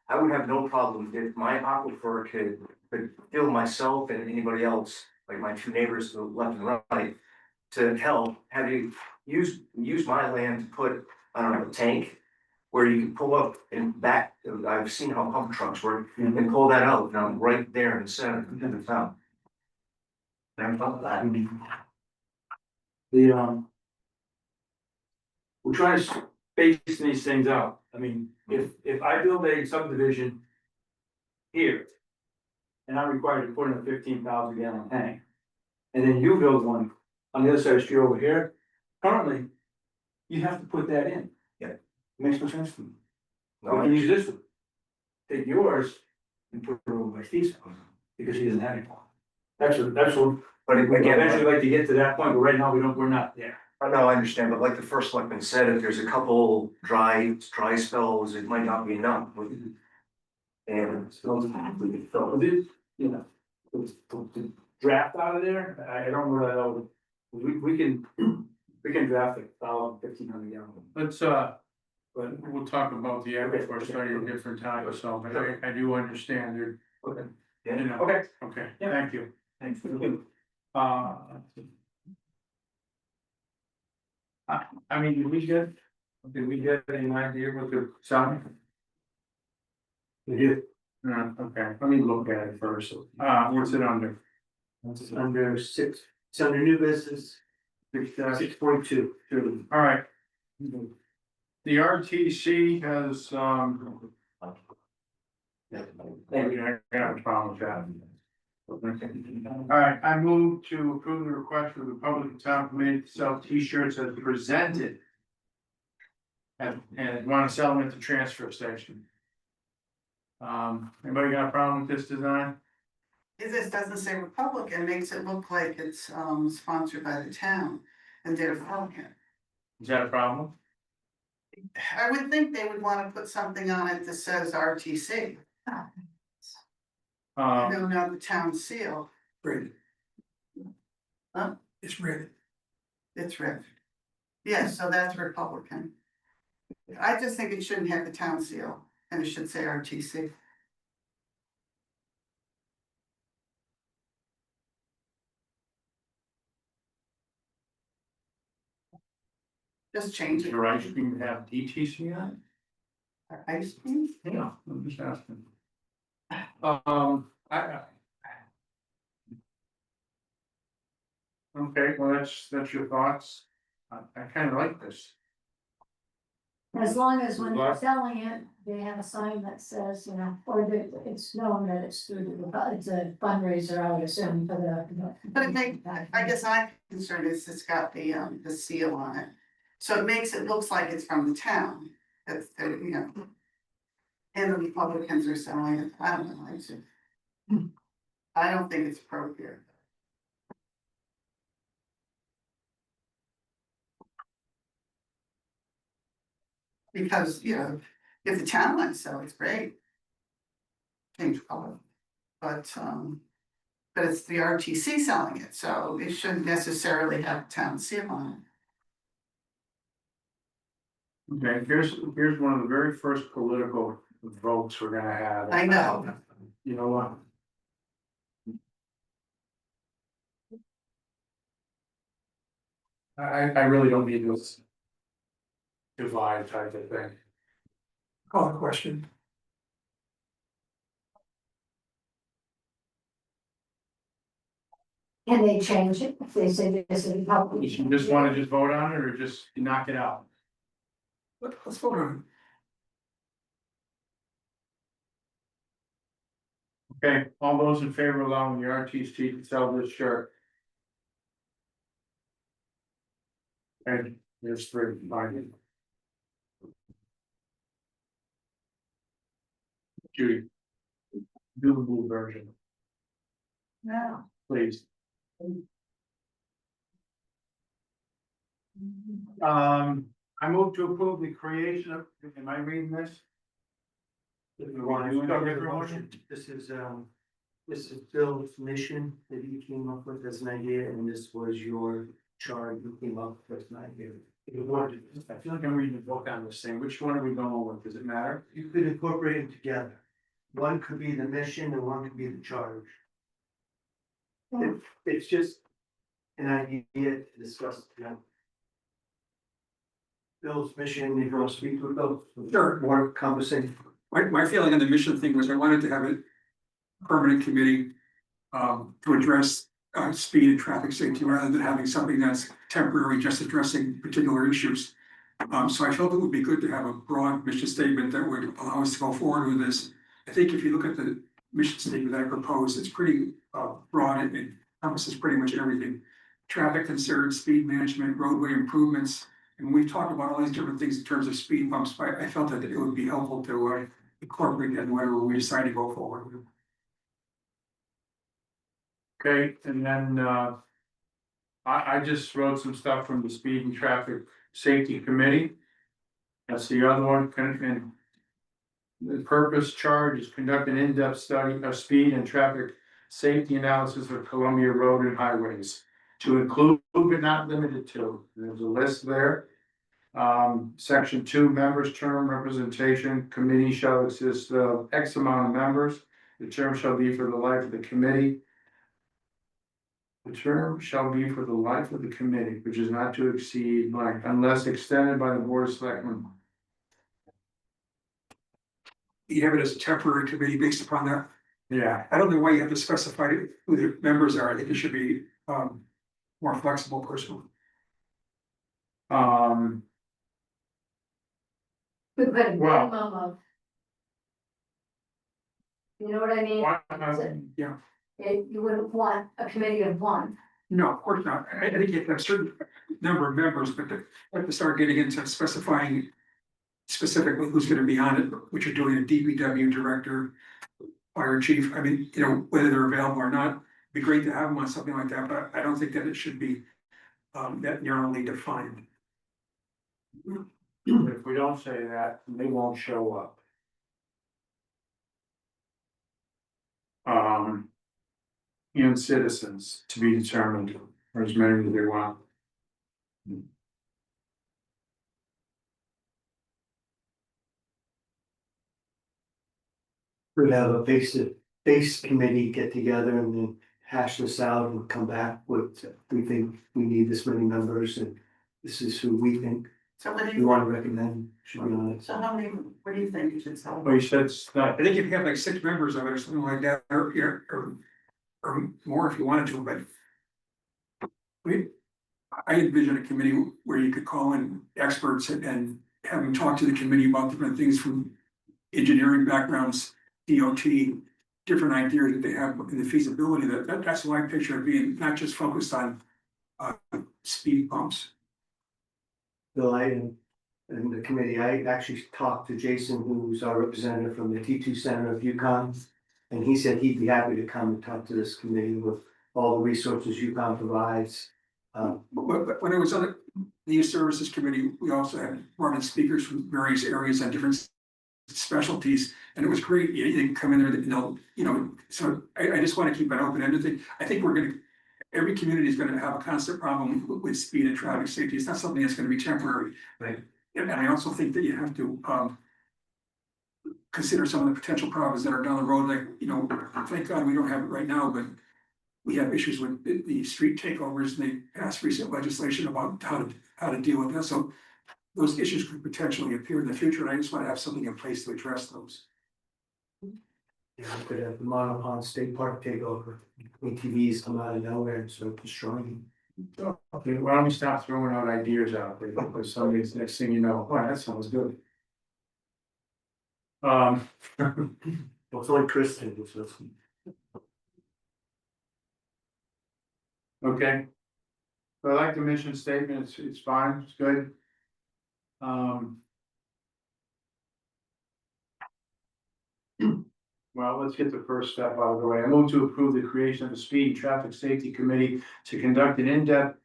I would have no problem if my aquifer could fill myself and anybody else, like my 2 neighbors to the left and right, to help have you use my land to put, I don't know, a tank where you can pull up and back. I've seen how pump trucks work, and pull that out, now right there in the center of the town. Never thought of that. We're trying to space these things out. I mean, if I build a subdivision here, and I'm required to put in a 15,000 gallon tank, and then you build one on the other side of the street over here, currently, you have to put that in. Yeah. Makes no sense to me. No, We can use this one. Take yours and put it over by Steve's house, because he doesn't have any. That's what, But we again, eventually like to get to that point, but right now, we're not there. I know, I understand, but like the first selectman said, if there's a couple dry spells, it might not be enough. And You know, the draft out of there, I don't really know, we can draft 1,000, 1,500 gallons. Let's but we'll talk about the aquifer study at a different time, so, but I do understand there. Okay. You know, Okay. okay, Yeah. thank you. Thanks. I mean, did we get Did we get any idea what the sound? We do. Okay, let me look at it first. What's it under? It's under six, it's under new business, 6.2. All right. The RTC has, I got a problem with that. All right, I move to approve the request for the public and town committee to sell T-shirts as presented. And want to sell them at the transfer station. Anybody got a problem with this design? This doesn't say Republican, makes it look like it's sponsored by the town and they're Republican. Is that a problem? I would think they would wanna put something on it that says RTC. No, not the town seal, Red. Huh? It's red. it's red. Yes, so that's Republican. I just think it shouldn't have the town seal and it should say RTC. Just change it. Your ice cream have DTC on Ice cream? it? Yeah, I'm just asking. Okay, well, that's your thoughts. I kind of like this. As long as when they're What? selling it, they have a sign that says, you know, or that it's known that it's through the, it's a fundraiser, I would assume, for the. But it make, I guess I'm concerned is it's got the seal on it. So it makes it looks like it's from the town, that's, you know. And the Republicans are selling it, I don't know, I don't think it's appropriate. Because, you know, if the town wants to sell, it's great. Change color, but it's the RTC selling it, so it shouldn't necessarily have town seal on it. Okay, here's one of the very first political votes we're gonna have. I know. You know what? I really don't need this divide type of thing. Call the question. Can they change it if they say this is Republican? You just wanna just vote on it or just knock it out? Let's vote on Okay, all those in favor of allowing the RTC to sell this shirt? And there's three, fine. Judy. Do the blue version, No. please. I move to approve the creation of, am I reading this? If you want to start with the motion, this is Phil's mission that he came up with as an idea, and this was your charge you came up with as an idea. If you wanted, I feel like I'm reading a book on this thing, which one are we going with, does it matter? you could incorporate them together. One could be the mission and one could be the charge. It's just an idea to discuss, you know. Phil's mission, if you want to speak with Phil. Sure. More conversation. My feeling on the mission thing was I wanted to have a permanent committee to address speed and traffic safety rather than having something that's temporary, just addressing particular issues. So I felt it would be good to have a broad mission statement that would allow us to go forward with this. I think if you look at the mission statement that I proposed, it's pretty broad and it encompasses pretty much everything. Traffic concerns, speed management, roadway improvements, and we've talked about all these different things in terms of speed bumps, but I felt that it would be helpful to incorporate that in whatever we decide to go forward with. Okay, and then, I just wrote some stuff from the Speed and Traffic Safety Committee. That's the other one, and the purpose charge is conduct an in-depth study of speed and traffic safety analysis of Columbia Road and highways. To include but not limited to, there's a list there. Section 2, members term representation, committee shall exist of X amount of members. The term shall be for the life of the committee. The term shall be for the life of the committee, which is not to exceed blank, unless extended by the board of selectmen. You have it as a temporary committee based upon that. Yeah, I don't know why you have to specify who the members are. I think it should be more flexible personally. We put a Wow. minimum of. You know what I mean? Yeah. You wouldn't want a committee of one. No, of course not. I think you have to have a certain number of members, but to start getting into specifying specifically who's gonna be on it, which you're doing a DPW director, fire chief, I mean, you know, whether they're available or not, it'd be great to have them on something like that, but I don't think that it should be that narrowly defined. if we don't say that, they won't show up. And citizens to be determined, or as many as they want. We'd have a base committee get together and then hash this out and come back with, we think we need this many members and this is who we think So what do we you, want to recommend, should be on it. so how many, what do you think you should sell? Well, you said it's not, I think if you have like 6 members of it or something like that, or more if you wanted to, but. I envision a committee where you could call in experts and have them talk to the committee about different things from engineering backgrounds, DOT, different ideas that they have in the feasibility, that's why I picture it being not just focused on speed bumps. Bill, in the committee, I actually talked to Jason, who's our representative from the T2 Center of Yukon. And he said he'd be happy to come and talk to this committee with all the resources Yukon provides. But when I was on the youth services committee, we also had brought in speakers from various areas and different specialties, and it was great. You can come in there, and they'll, you know, so I just want to keep an open-ended thing. I think every community is gonna have a constant problem with speed and traffic safety. It's not something that's gonna be temporary. Right. And I also think that you have to consider some of the potential problems that are down the road, like, you know, thank God we don't have it right now, but we have issues with the street takeovers, and they passed recent legislation about how to deal with that, so those issues could potentially appear in the future, and I just want to have something in place to address those. Yeah, we could have the Monopond State Park takeover, ATVs come out of nowhere and start destroying. okay, why don't we stop throwing out ideas out there, because somebody's next thing you know, wow, that sounds good. Well, it's only Kristen who's listening. Okay. So I like the mission statement, it's fine, it's good. Well, let's get the first step out of the way. I move to approve the creation of a speed and traffic safety committee to conduct an in-depth.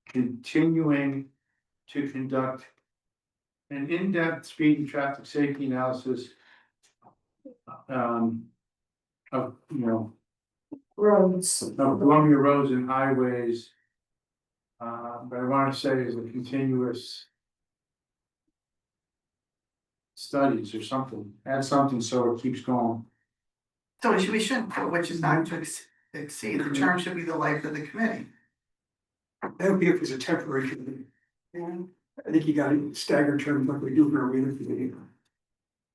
Continuing to conduct an in-depth speed and traffic safety analysis. Of, you know, Roads. of Columbia roads and highways. But I want to say is a continuous. Studies or something, add something so it keeps going. So we shouldn't put which is not to exceed, the term should be the life of the committee. That would be if it's a temporary committee. Yeah. I think you got to stagger terms like we do for a regular committee.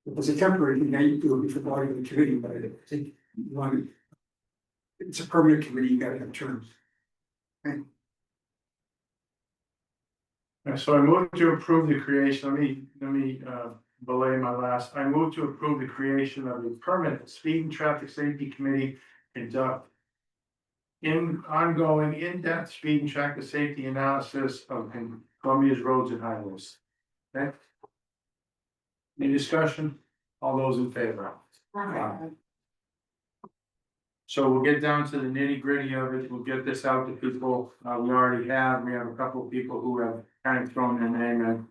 If it's a temporary, now you do it for the body of the committee, but I think you want it. It's a permanent committee, you gotta have terms. So I move to approve the creation, let me belay my last, I move to approve the creation of a permanent speed and traffic safety committee. Conduct ongoing in-depth speed and traffic safety analysis of Columbia's roads and highways. Okay? Any discussion? All those in favor? Aye. So we'll get down to the nitty gritty of it, we'll get this out to people, we already have, we have a couple of people who have kind of thrown their name in.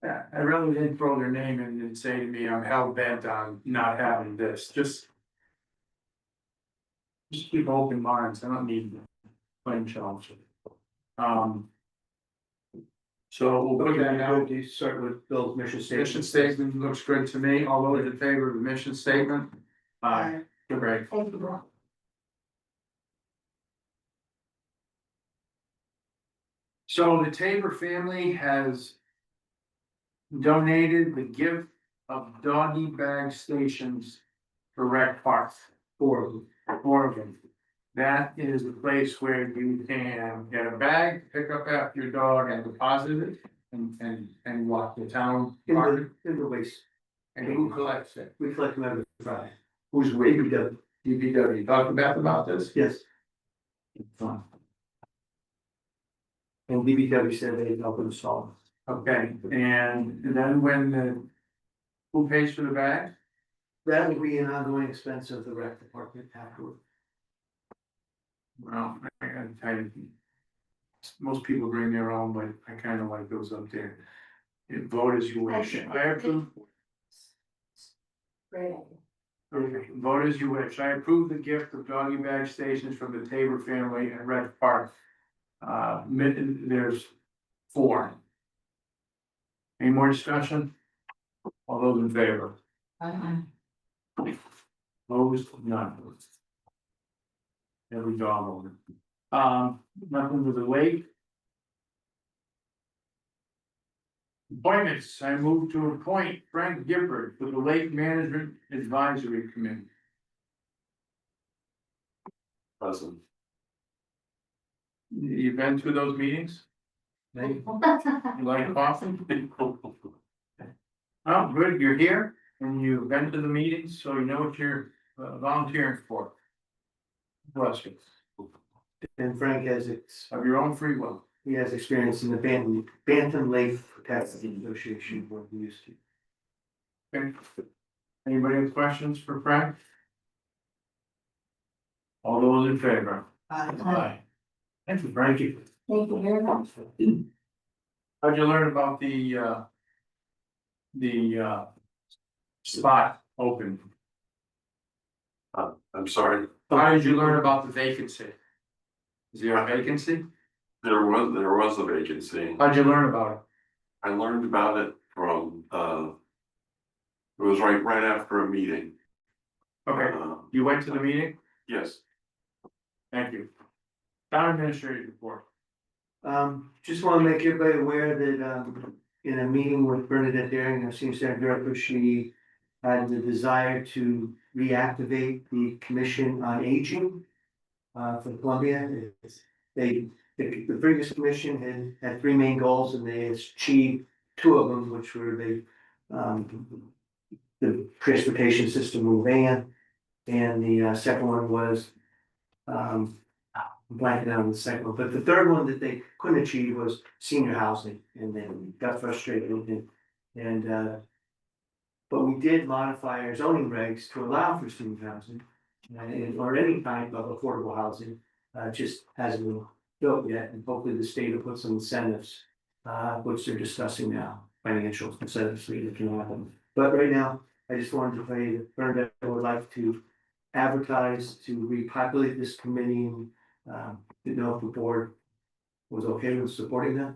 I really didn't throw their name in and say to me, I'm hell bent on not having this, just keep open minds, I don't need plain challenge. So we'll put that out. You start with Bill's mission statement. Mission statement looks good to me, all those in favor of the mission statement? Aye. Great. Thank you. So the Tabor family has donated the gift of doggy bag stations for rec parks. Four of them. That is the place where you can get a bag, pick up after your dog and deposit it and walk the town park. In the waste, And who collects it? we collect them every Friday. Who's we? DPW. DPW. Talk to Beth about this? Yes, Fine. and DPW said they'd help install Okay, and then who pays for the bag? them. That will be an ongoing expense of the rec department afterward. Well, I gotta tell you. Most people bring their own, but I kinda like those up there. You vote as you wish. I approve. Great. Okay, vote as you wish. I approve the gift of doggy bag stations from the Tabor family at Red Park. There's 4. Any more discussion? All those in favor? Opposed? None. Every dog owner. Nothing with the lake. Appointments, I move to appoint Frank Gifford to the Lake Management Advisory Committee. Present. You've been through those meetings? You like coffee? Oh, good, you're here and you've been to the meetings, so you know what you're volunteering for. Bless you. And Frank has, Of your own free will. he has experience in the Bantam Lake Protection Association, where he used to. Okay. Anybody have questions for Frank? All those in favor? Aye. Thank you, Frankie. Thank you very much. How'd you learn about the spot open? I'm sorry, How did you learn about the vacancy? Is there a vacancy? there was a vacancy. How'd you learn about it? I learned about it from, it was right after a meeting. Okay, you went to the meeting? Yes, Thank you. Town administrator report. Just wanna make everybody aware that, in a meeting with Bernadette Daring, our senior center director, she had the desire to reactivate the Commission on Aging, for Columbia. The previous commission had 3 main goals and they achieved 2 of them, which were the transportation system in van. And the second one was, I'm blanking out on the second one, but the third one that they couldn't achieve was senior housing, and then got frustrated but we did modify our zoning regs to allow for senior housing, or any type of affordable housing, just hasn't been built yet, and hopefully the state will put some incentives, which they're discussing now, financial incentives so that can happen. But right now, I just wanted to say that Bernadette would like to advertise to repopulate this committee, and didn't know if the board was okay with supporting that.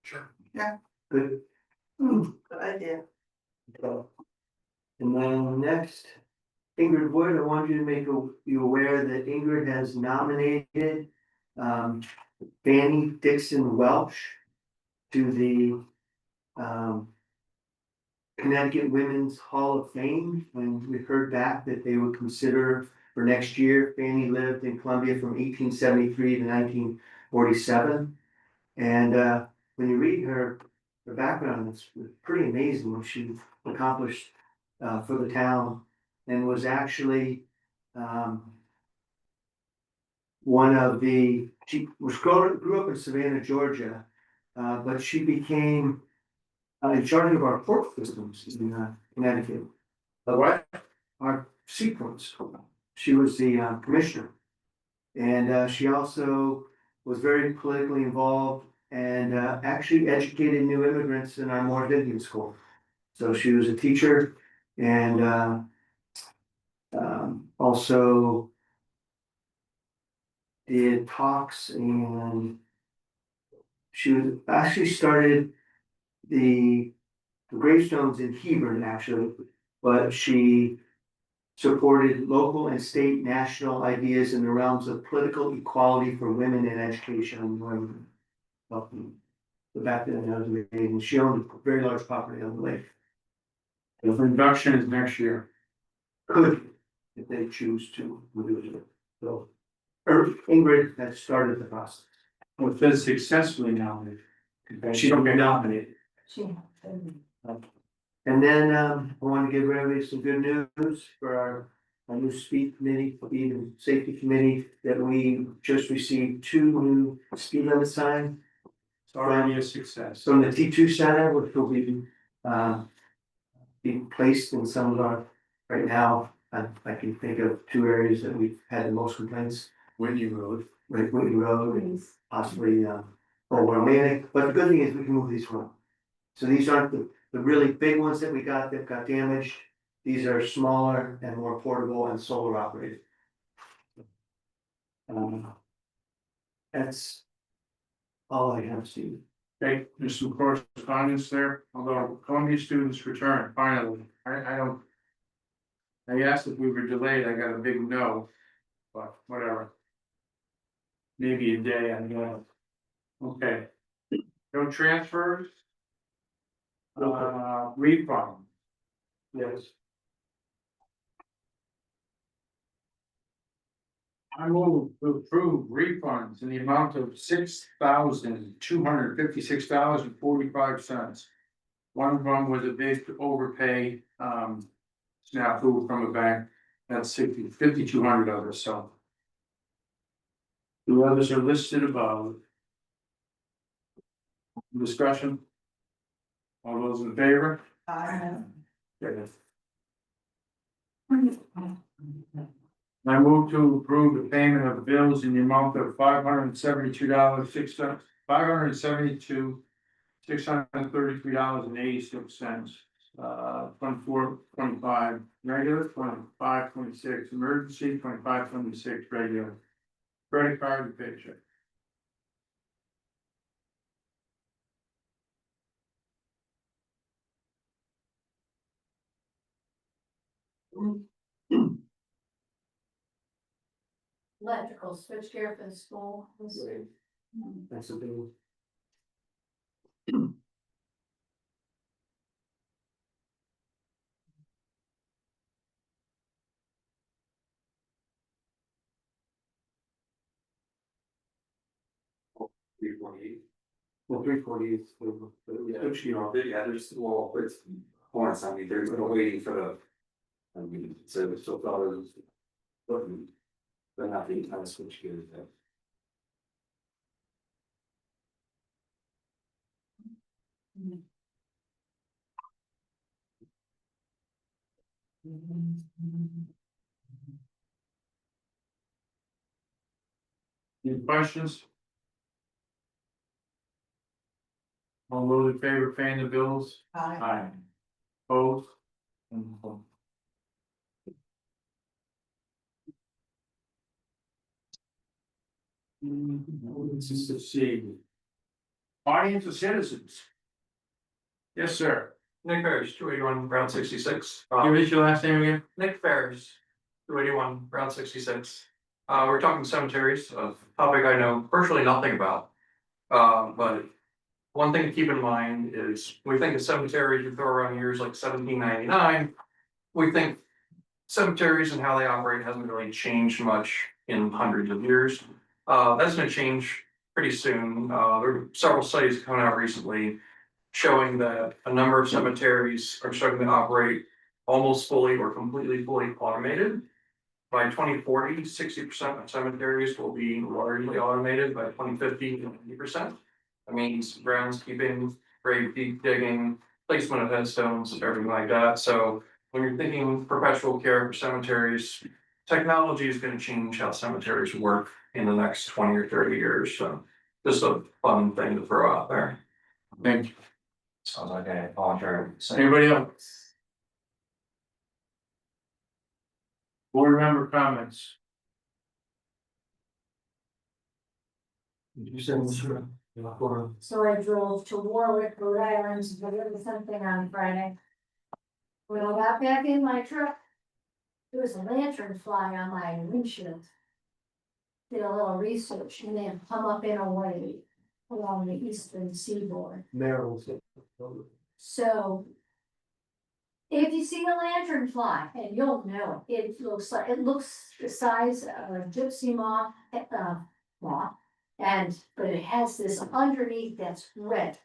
sure. Good. Good idea. So, and then next, Ingrid Wood, I wanted you to make you aware that Ingrid has nominated Fanny Dixon Welch to the Connecticut Women's Hall of Fame, and we heard back that they would consider for next year. Fanny lived in Columbia from 1873 to 1947, and when you read her background, it's pretty amazing what she accomplished for the town, and was actually she grew up in Savannah, Georgia, but she became in charge of our port systems in Connecticut. What? Our seaports. She was the commissioner. And she also was very politically involved and actually educated new immigrants in our Moore Indian School. So she was a teacher and also did talks, and she was actually started the gravestones in Hebron actually, but she supported local and state national ideas in the realms of political equality for women and education in New England. up in the back end of the lake, and she owned a very large property on the lake. The production is next year. Could, if they choose to, do it. So, Ingrid has started the process. Well, if it's successfully nominated. She's been nominated. She. And then, I want to give everybody some good news for our new speed committee, speed and safety committee, that we just received 2 new speed limit signs It's already a success. from the T2 Center, which will be placed in some of our, right now, I can think of 2 areas that we've had the most complaints. Whitney Road. Like Whitney Road and possibly, over Atlantic, but the good thing is we can move these from. So these aren't the really big ones that we got that got damaged. These are smaller and more portable and solar operated. That's all I have, Steve. Okay, there's some correspondence there, although Columbia students return finally, I don't. I asked if we were delayed, I got a big no, but whatever. Maybe a day, I don't know. Okay. No transfers? Refund. Yes. I move to approve refunds in the amount of $6,256.45. One of them was a big overpay, snafu from a bank, that's 5,200 of it, so. The others are listed above. Discussion? All those in favor? Okay. I move to approve the payment of bills in the amount of $572, $633.86. 24, 25 regular, 25, 26 emergency, 25, 26 regular. Credit card and paycheck. Electrical switchgear for the school. That's a big one. Well, 348 is the, there's, well, it's, I mean, there's no waiting for the. I mean, so it's still dollars. But not the entire switch gears there. Any questions? All those in favor of paying the bills? Aye. Opposed? Let's see. Audience of citizens. Yes, sir. Nick Ferris, 281 Route 66. Give us your last name again. Nick Ferris, 281 Route 66. We're talking cemeteries, a topic I know virtually nothing about. But one thing to keep in mind is we think of cemeteries, we throw around years like 1799. We think cemeteries and how they operate hasn't really changed much in hundreds of years. That's gonna change pretty soon. There are several studies coming out recently showing that a number of cemeteries are starting to operate almost fully or completely fully automated. By 2040, 60% of cemeteries will be largely automated. By 2050, 90%. That means groundskeeping, grave deep digging, placement of headstones, everything like that. So when you're thinking perpetual care for cemeteries, technology is going to change how cemeteries work in the next 20 or 30 years. So just a fun thing to throw out there. Thank you. Sounds like a voluntary. Anybody else? Board member comments. You said, So I drove to Warwick, Rhode Island to deliver something on Friday. When I got back in my truck, there was a lantern fly on my windshield. Did a little research and then come up in a way. along the eastern seaboard. Merrill's. So if you see a lantern fly, and you'll know it, it looks the size of a gypsy moth, but it has this underneath that's red.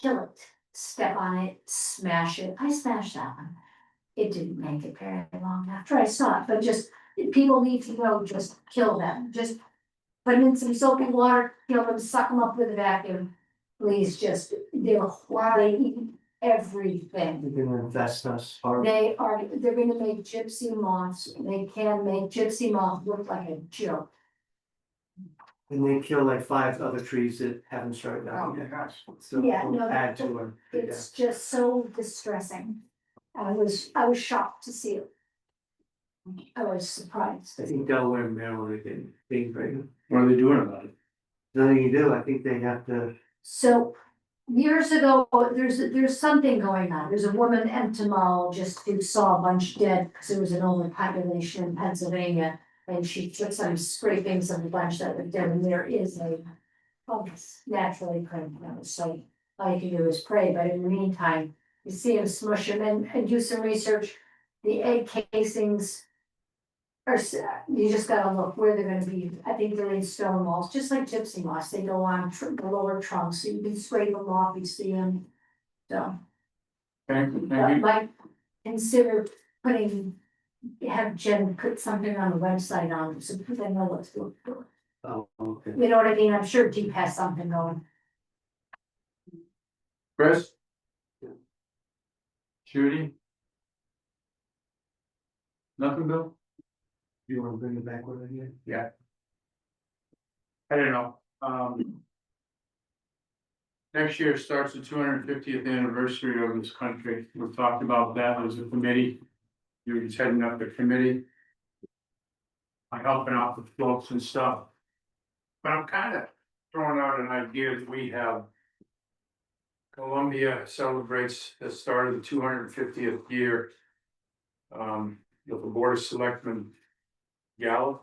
Kill it, step on it, smash it. I smashed that one. It didn't make it very long after I saw it, but just, people need to know, just kill them, just put them in some soapy water, kill them, suck them up with a vacuum. Please just, they eat everything. They're gonna invest us. Or They're gonna make gypsy moths, they can make gypsy moth look like a joke. and they kill like 5 other trees that haven't started Oh out my yet. gosh. So Yeah, we'll no, add to our. It's just so distressing. I was shocked to see it. I was surprised. I think Delaware and Maryland are getting big right now. What are they doing about it? Nothing you do, I think they have to, So years ago, there's something going on. There's a woman entomologist who saw a bunch dead because there was an overpopulation in Pennsylvania. And she took some scrapings of the bunch that were dead, and there is a fungus naturally occurring. So all you can do is pray, but in the meantime, you see them smush them and do some research. The egg casings are, you just gotta look where they're gonna be. I think they're in stone walls, just like gypsy moths. They go on the lower trunks, so you can scrape them off, you see them. So, Thank you, but thank you. might consider have Jen put something on the website on, so people know what's going on. oh, okay. You know what I mean? I'm sure Deep has something going. Chris? Judy? Nothing, Bill? You wanna bring it back with it here? Yeah. I don't know, next year starts the 250th anniversary of this country. We've talked about that as a committee. You're just heading up the committee. I'm helping out with floats and stuff. But I'm kind of throwing out an idea that we have. Columbia celebrates the start of the 250th year. With the Board of Selectmen gala.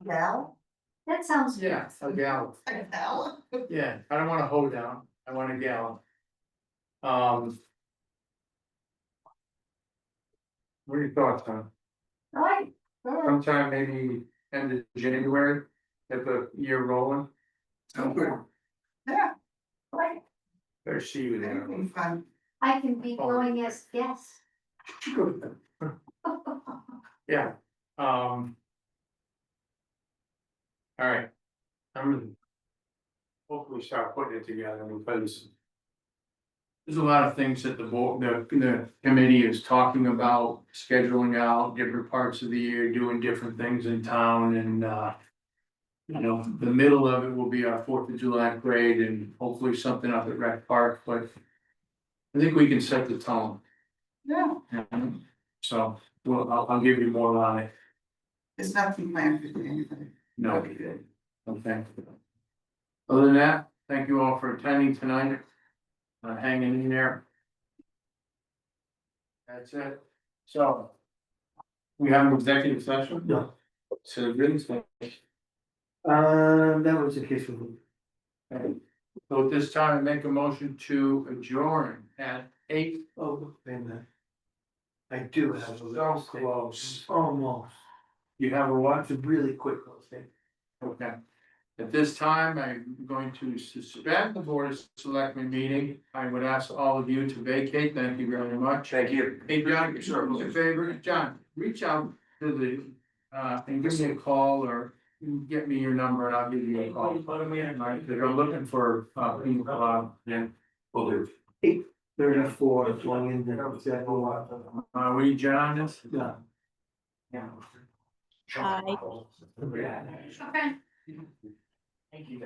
Gal? That sounds. Yeah, a gala. A gal? Yeah, I don't want a hoedown, I want a gala. What are your thoughts, Tom? All right. Sometime maybe end of January, get the year rolling. Sounds good. Yeah, Right. Better see you there. that'd be fun. I can be going as guest. Yeah, all right. I'm gonna hopefully start putting it together because there's a lot of things that the board, the committee is talking about, scheduling out different parts of the year, doing different things in town and, you know, the middle of it will be our 4th of July parade and hopefully something up at Rec Park, but I think we can set the tone. Yeah, So, well, I'll give you more on it. there's nothing planned for anything. No. Okay. Other than that, thank you all for attending tonight. Hanging in there. That's it. So. We have an executive session? No. So really, That was the case with me. so at this time, I make a motion to adjourn at 8. Oh, wait a minute. I do have a. So close. Almost. You have a what? It's a really quick thing. Okay. At this time, I'm going to suspend the Board of Selectmen meeting. I would ask all of you to vacate. Thank you very much. Thank you. Hey, John, sure, do me a favor, John, reach out to and give me a call or get me your number and I'll give you a call. Right, they're looking for, people, yeah, Will do. 8:34, going into exactly what. we John is? Yeah. Yeah. Okay. Thank you.